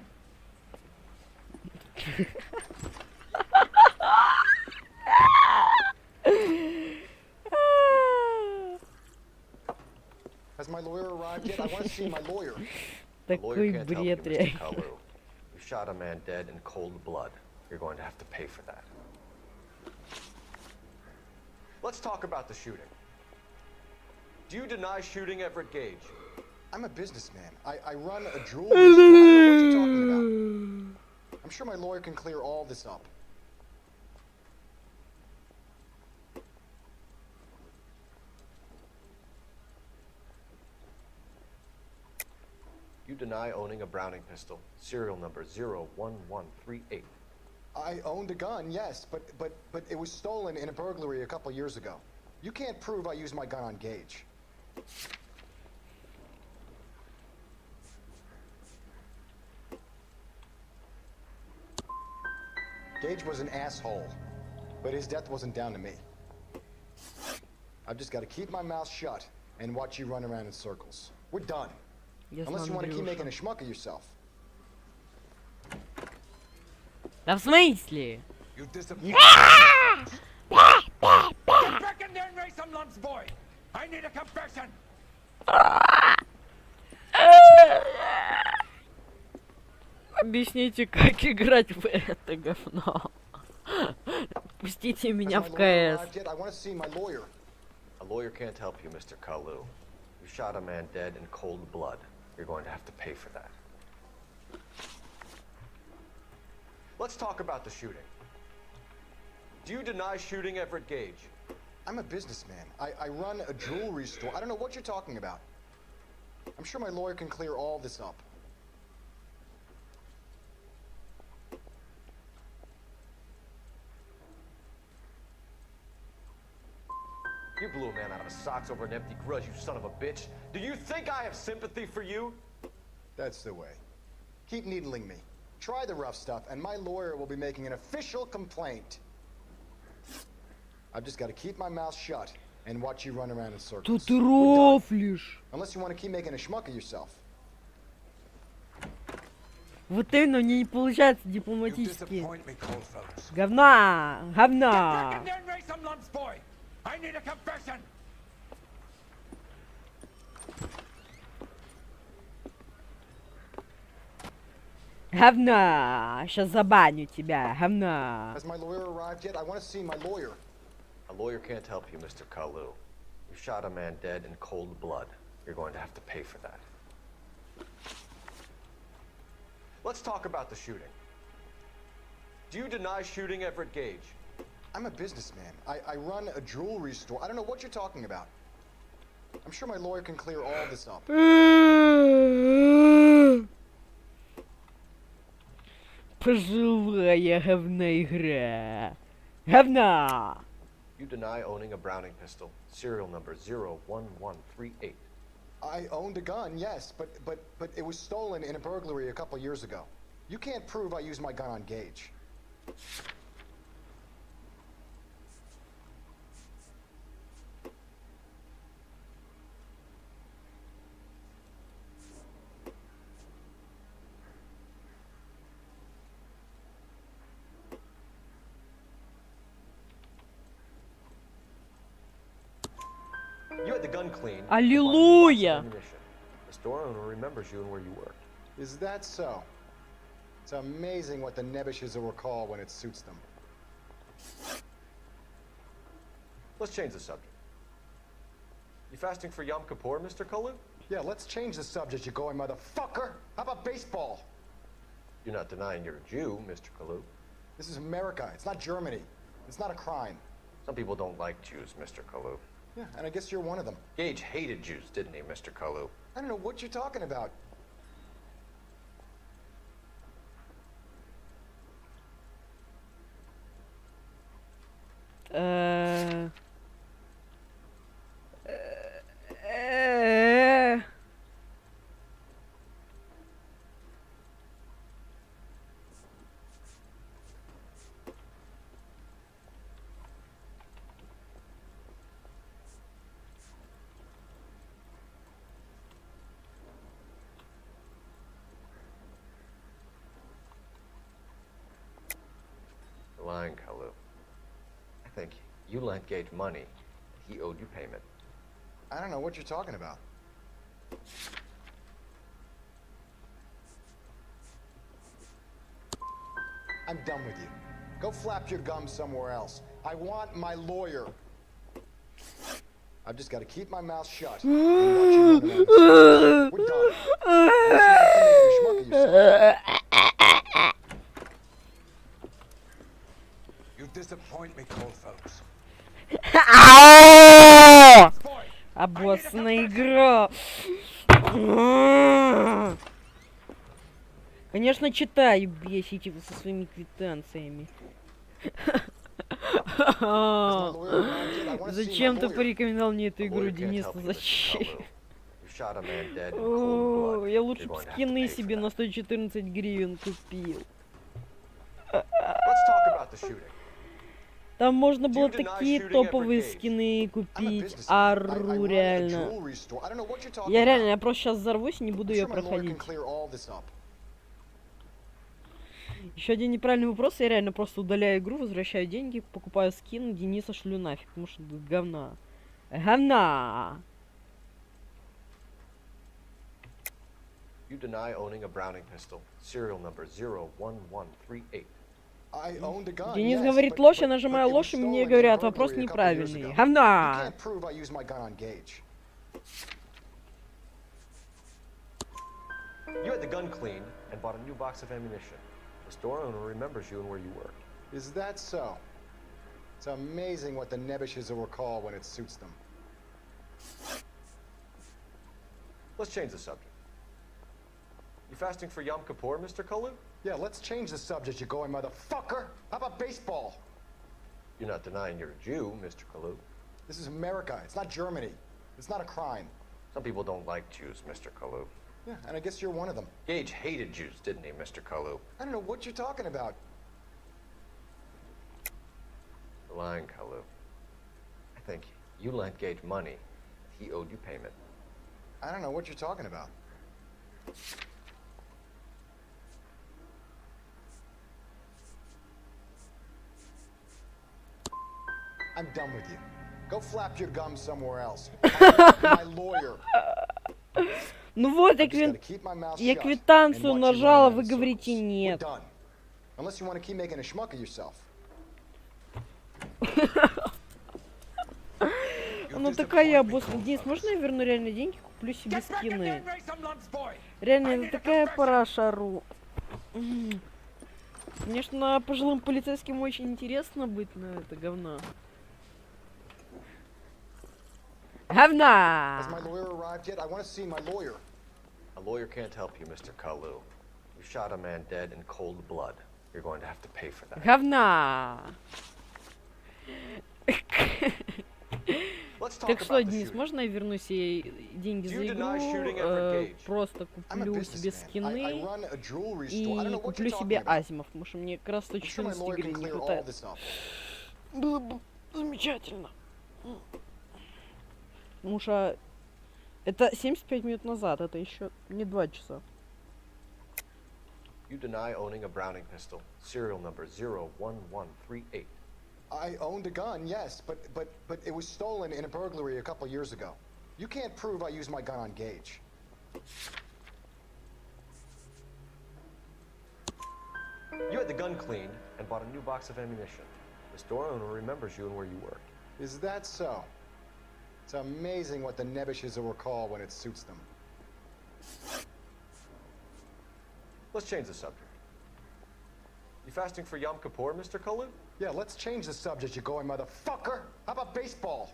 Has my lawyer arrived yet? I want to see my lawyer. The lawyer Такой can't help you, бред, Mr. реально. Kalu. You shot a man dead in cold blood. You're going to have to pay for that. Let's talk about the shooting. Do you deny shooting Everett Gage? I'm a businessman. I run a jewelry store. I don't know what you're talking about. I'm sure my lawyer can clear all this up. You deny owning a Browning pistol, serial number 01138. I owned a gun, yes, but it was stolen in a burglary a couple years ago. You can't prove I used my gun on Gage. Gage was an asshole, but his death wasn't down to me. I've just got to keep my mouth shut and watch you run around in circles. We're done. Yes, Unless you want to keep Андрюша. making a schmuck of yourself. Да в смысле? You disappoint Get back in there and raise some lumps, boy! I need a confession! Объясните, как играть в это говно. Пустите меня в КС. I want to see my lawyer. A lawyer can't help you, Mr. Kalu. You shot a man dead in cold blood. You're going to have to pay for that. Let's talk about the shooting. Do you deny shooting Everett Gage? I'm a businessman. I run a jewelry store. I don't know what you're talking about. I'm sure my lawyer can clear all this up. You blew a man out of his socks over an empty grudge, you son of a bitch. Do you think I have sympathy for you? That's the way. Keep needling me. Try the rough stuff, and my lawyer will be making an official complaint. I've just got to keep my mouth shut and watch you run around in circles. Тут ты рофлишь. Unless you want to keep making a schmuck of yourself. Вот именно, мне не получается You дипломатически. disappoint me, Coldfellows. Говна! Get back Говна! in there and raise some lumps, boy! I need a confession! Говна! Сейчас забаню тебя, говна! Has my lawyer arrived yet? I want to see my lawyer. A lawyer can't help you, Mr. Kalu. You shot a man dead in cold blood. You're going to have to pay for that. Let's talk about the shooting. Do you deny shooting Everett Gage? I'm a businessman. I run a jewelry store. I don't know what you're talking about. I'm sure my lawyer can clear all this up. Пожилая говна игра. Говна! You deny owning a Browning pistol, serial number 01138. I owned a gun, yes, but it was stolen in a burglary a couple years ago. You can't prove I used my gun on Gage. You had the gun cleaned. Аллилуйя! The store owner remembers you and where you worked. Is that so? It's amazing what the nebbishes will recall when it suits them. Let's change the subject. You fasting for Yom Kippur, Mr. Kalu? Yeah, let's change the subject, you going motherfucker. How about baseball? You're not denying you're a Jew, Mr. Kalu. This is America. It's not Germany. It's not a crime. Some people don't like Jews, Mr. Kalu. Yeah, and I guess you're one of them. Gage hated Jews, didn't he, Mr. Kalu? I don't know what you're talking about. You're lying, Kalu. I think you lent Gage money. He owed you payment. I don't know what you're talking about. I'm done with you. Go flap your gums somewhere else. I want my lawyer. I've just got to keep my mouth shut. And watch you run around the We're done. Unless you make a schmuck of yourself. You disappoint me, Cole Phelps. Обоссная игра. Конечно, читаю, бесите вы со своими квитанциями. Зачем ты порекомендовал мне эту игру, Денис? Зачем? Я лучше бы скины себе на 114 гривен купил. Там можно было такие топовые скины купить. Ару, реально. Я просто сейчас взорвусь и не буду ее проходить. Еще один неправильный вопрос. Я реально просто удаляю игру, возвращаю деньги, покупаю скин, Дениса шлю нафиг, потому что это говна. Говна! You deny owning a Browning pistol, serial number 01138. Денис говорит ложь, я нажимаю ложь, и мне говорят, вопрос неправильный. Говна! You had the gun cleaned and bought a new box of ammunition. The store owner remembers you and where you worked. Is that so? It's amazing what the nebbishes will recall when it suits them. Let's change the subject. You fasting for Yom Kippur, Mr. Kalu? Yeah, let's change the subject, you going motherfucker. How about baseball? You're not denying you're a Jew, Mr. Kalu. This is America. It's not Germany. It's not a crime. Some people don't like Jews, Mr. Kalu. Yeah, and I guess you're one of them. Gage hated Jews, didn't he, Mr. Kalu? I don't know what you're talking about. You're lying, Kalu. I think you lent Gage money. He owed you payment. I don't know what you're talking about. I'm done with you. Go flap your gums somewhere else. My lawyer. Ну вот, я квитанцию нажала, вы говорите нет. Ну такая босс. Денис, можно я верну реально деньги, куплю себе скины? Реально, это такая параша, Ру. Конечно, пожилым полицейским очень интересно быть на это говно. Говна! Has my lawyer arrived yet? I want to see my lawyer. A lawyer can't help you, Mr. Kalu. You shot a man dead in cold blood. You're going to have to pay for that. Говна! Так что, Денис, можно я верну себе деньги за игру, просто куплю себе скины и куплю себе азимов, потому что мне как раз 114 игры не хватает. Было бы замечательно. Потому что это 75 минут назад, это еще не 2 часа. You deny owning a Browning pistol, serial number 01138. I owned a gun, yes, but it was stolen in a burglary a couple years ago. You can't prove I used my gun on Gage. had the gun cleaned and bought a new box of ammunition. The store owner remembers you and where you worked. Is that so? It's amazing what the Nebushes will recall when it suits them. Let's change the subject. You fasting for Yom Kippur, Mr. Kalu? Yeah, let's change the subject, you going motherfucker. How about baseball?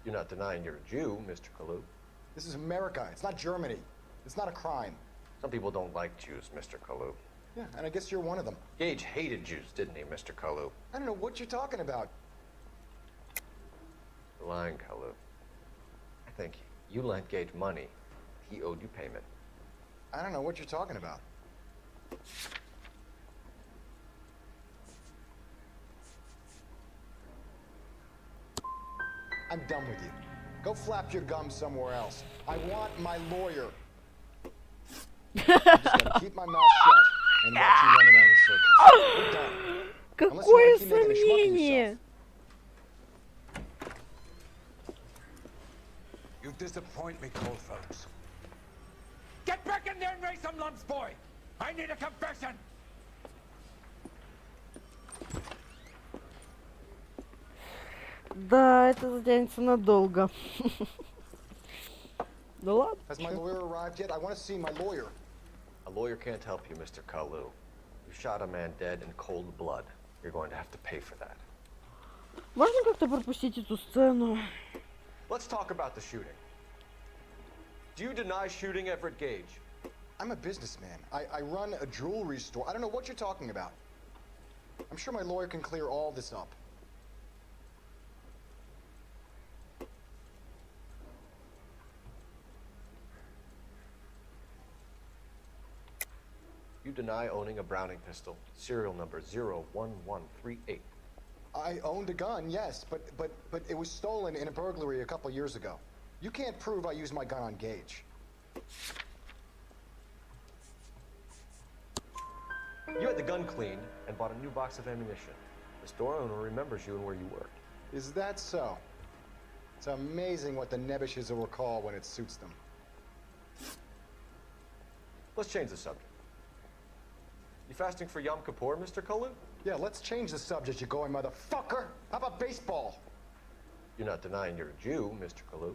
You're not denying you're a Jew, Mr. Kalu. This is America. It's not Germany. It's not a crime. Some people don't like Jews, Mr. Kalu. Yeah, and I guess you're one of them. Gage hated Jews, didn't he, Mr. Kalu? I don't know what you're talking about. You're lying, Kalu. I think you lent Gage money. He owed you payment. I don't know what you're talking about. I'm done with you. Go flap your gums somewhere else. I want my lawyer. I just gotta keep my mouth shut and watch you run around in circles. We're done. Какое сомнение! You disappoint me, Coldfellows. Get back in there and raise some lumps, boy! I need a confession! Да, это затянется надолго. Да ладно. Has my lawyer arrived yet? I want to see my lawyer. A lawyer can't help you, Mr. Kalu. You shot a man dead in cold blood. You're going to have to pay for that. Можно как-то пропустить эту сцену? Let's talk about the shooting. Do you deny shooting Everett Gage? I'm a businessman. I run a jewelry store. I don't know what you're talking about. I'm sure my lawyer can clear all this up. You deny owning a Browning pistol, serial number 01138. I owned a gun, yes, but it was stolen in a burglary a couple years ago. You can't prove I used my gun on Gage. You had the gun cleaned and bought a new box of ammunition. The store owner remembers you and where you worked. Is that so? It's amazing what the Nebushes will recall when it suits them. Let's change the subject. You fasting for Yom Kippur, Mr. Kalu? Yeah, let's change the subject, you going motherfucker. How about baseball? You're not denying you're a Jew, Mr. Kalu.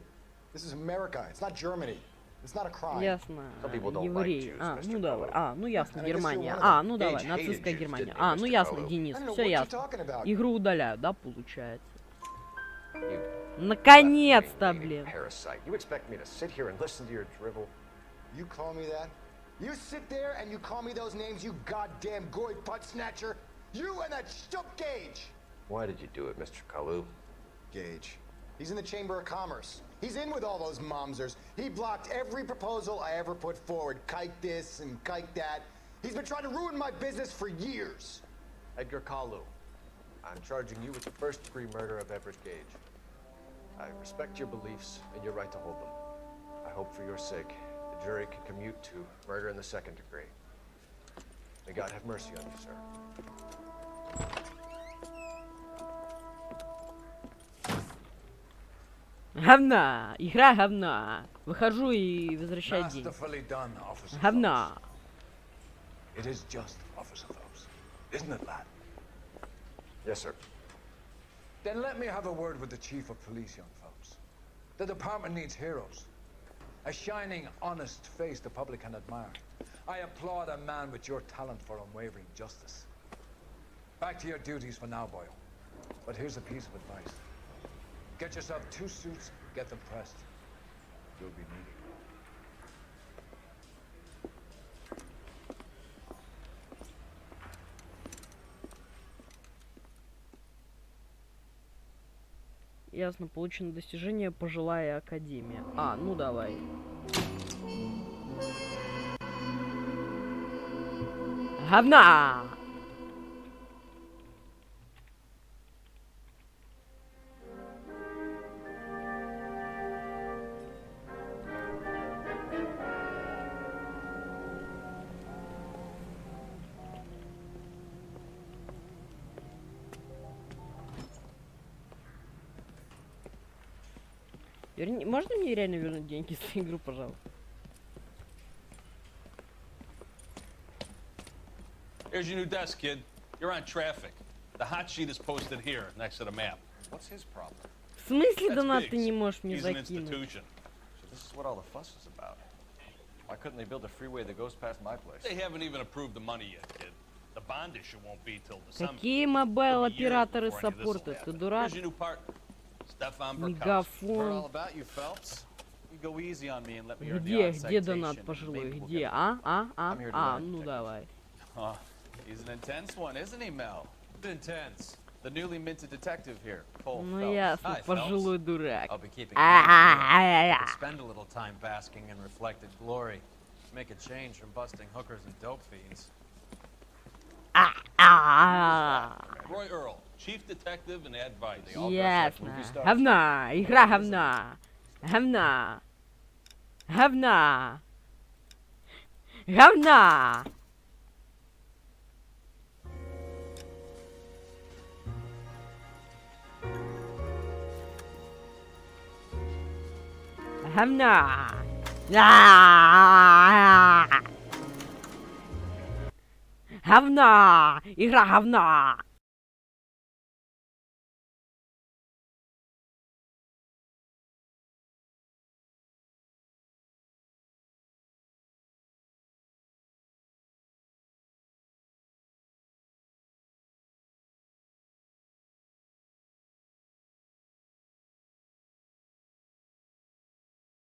This is America. It's not Germany. It's not a crime. Ясно. Some people don't like Евреи. Jews, А, Mr. ну давай. Kalu. А, ну ясно, And I guess Германия. you're one of А, them. ну давай, Gage нацистская hated Jews, Германия. didn't he, А, ну Mr. ясно, Kalu? Денис, I don't know все what you're ясно. talking about. Игру удаляют, да, получается? You Наконец-то, блин. parasite. You expect me to sit here and listen to your drivel? You call me that? You sit there and you call me those names, you goddamn goy butt snatcher? You and that stup Gage! Why did you do it, Mr. Kalu? Gage. He's in the Chamber of Commerce. He's in with all those momsers. He blocked every proposal I ever put forward. Kike this and kike that. He's been trying to ruin my business for years. Edgar Kalu. I'm charging you with the first-degree murder of Everett Gage. I respect your beliefs and your right to hold them. I hope for your sake the jury can commute to murder in the second degree. May God have mercy on you, sir. Говна. Игра говна. Выхожу и возвращаю деньги. Masterfully done, Officer Говна. Phelps. It is just, Officer Phelps. Isn't it, lad? Yes, sir. Then let me have a word with the Chief of Police, young Phelps. The department needs heroes. A shining, honest face the public can admire. I applaud a man with your talent for unwavering justice. Back to your duties for now, boyo. But here's a piece of advice. Get yourself 2 suits, get them pressed. You'll be needing them. Ясно, получено достижение пожилая академия. А, ну давай. Говна! Можно мне реально вернуть деньги за игру, пожалуйста? Here's your new desk, kid. You're on traffic. The hot sheet is posted here, next to the map. What's his problem? В смысле That's донат ты Biggs. не можешь мне He's an закинуть? institution. So this is what all the fuss is about. Why couldn't they build a freeway that goes past my place? They haven't even approved the money yet, kid. The bond issue won't be till December. Какие мобайл-операторы саппортят? Ты дурак? Here's your new partner, Stefan Burkowski. Heard all Мегафон. about you, Phelps. You go easy on me and let me earn the Где? odd Где citation, донат and пожилой? maybe we'll Где? get I'm here to learn, Ну detective. давай. Oh, he's an intense one, isn't he, Mel? Intense. The newly minted detective here, Cole Ну Phelps. ясно, Hi, пожилой Phelps. дурак. I'll be keeping А-а-а-а-а. spend a little time basking in reflected glory. Make a change from busting hookers and dope fiends. Roy Earl, chief detective and advisor. Ясно. Говна. Игра говна. Говна. Говна. Говна. Говна. Говна. Игра говна.